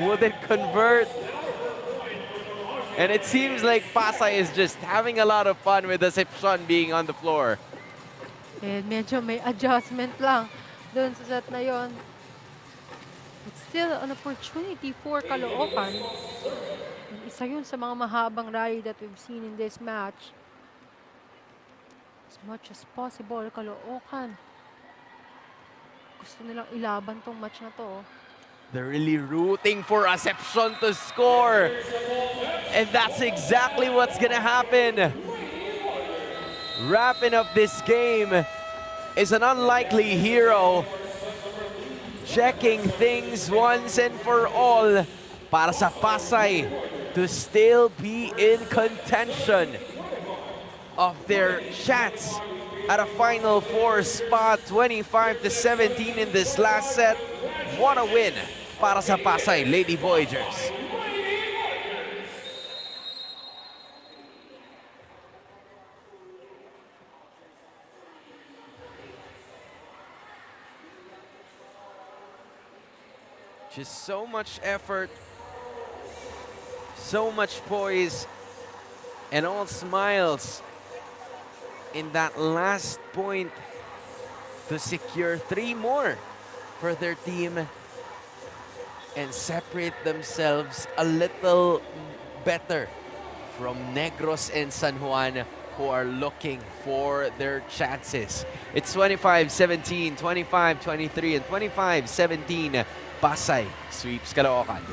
Wouldn't convert. And it seems like Pasay is just having a lot of fun with Deception being on the floor. And medyo may adjustment lang doon sa set na yon. It's still an opportunity for Caloocan. And isa yun sa mga mahabang rally that we've seen in this match. As much as possible, Caloocan. Gusto nilang ilaban tong match na to. They're really rooting for Deception to score. And that's exactly what's gonna happen. Wrapping up this game is an unlikely hero. Checking things once and for all para sa Pasay to still be in contention of their chance at a Final Four spot. 25-17 in this last set. What a win para sa Pasay Lady Voyagers. Just so much effort, so much poise, and all smiles in that last point to secure 3 more for their team and separate themselves a little better from Negros and San Juan, who are looking for their chances. It's 25-17, 25-23, and 25-17. Pasay sweeps Caloocan.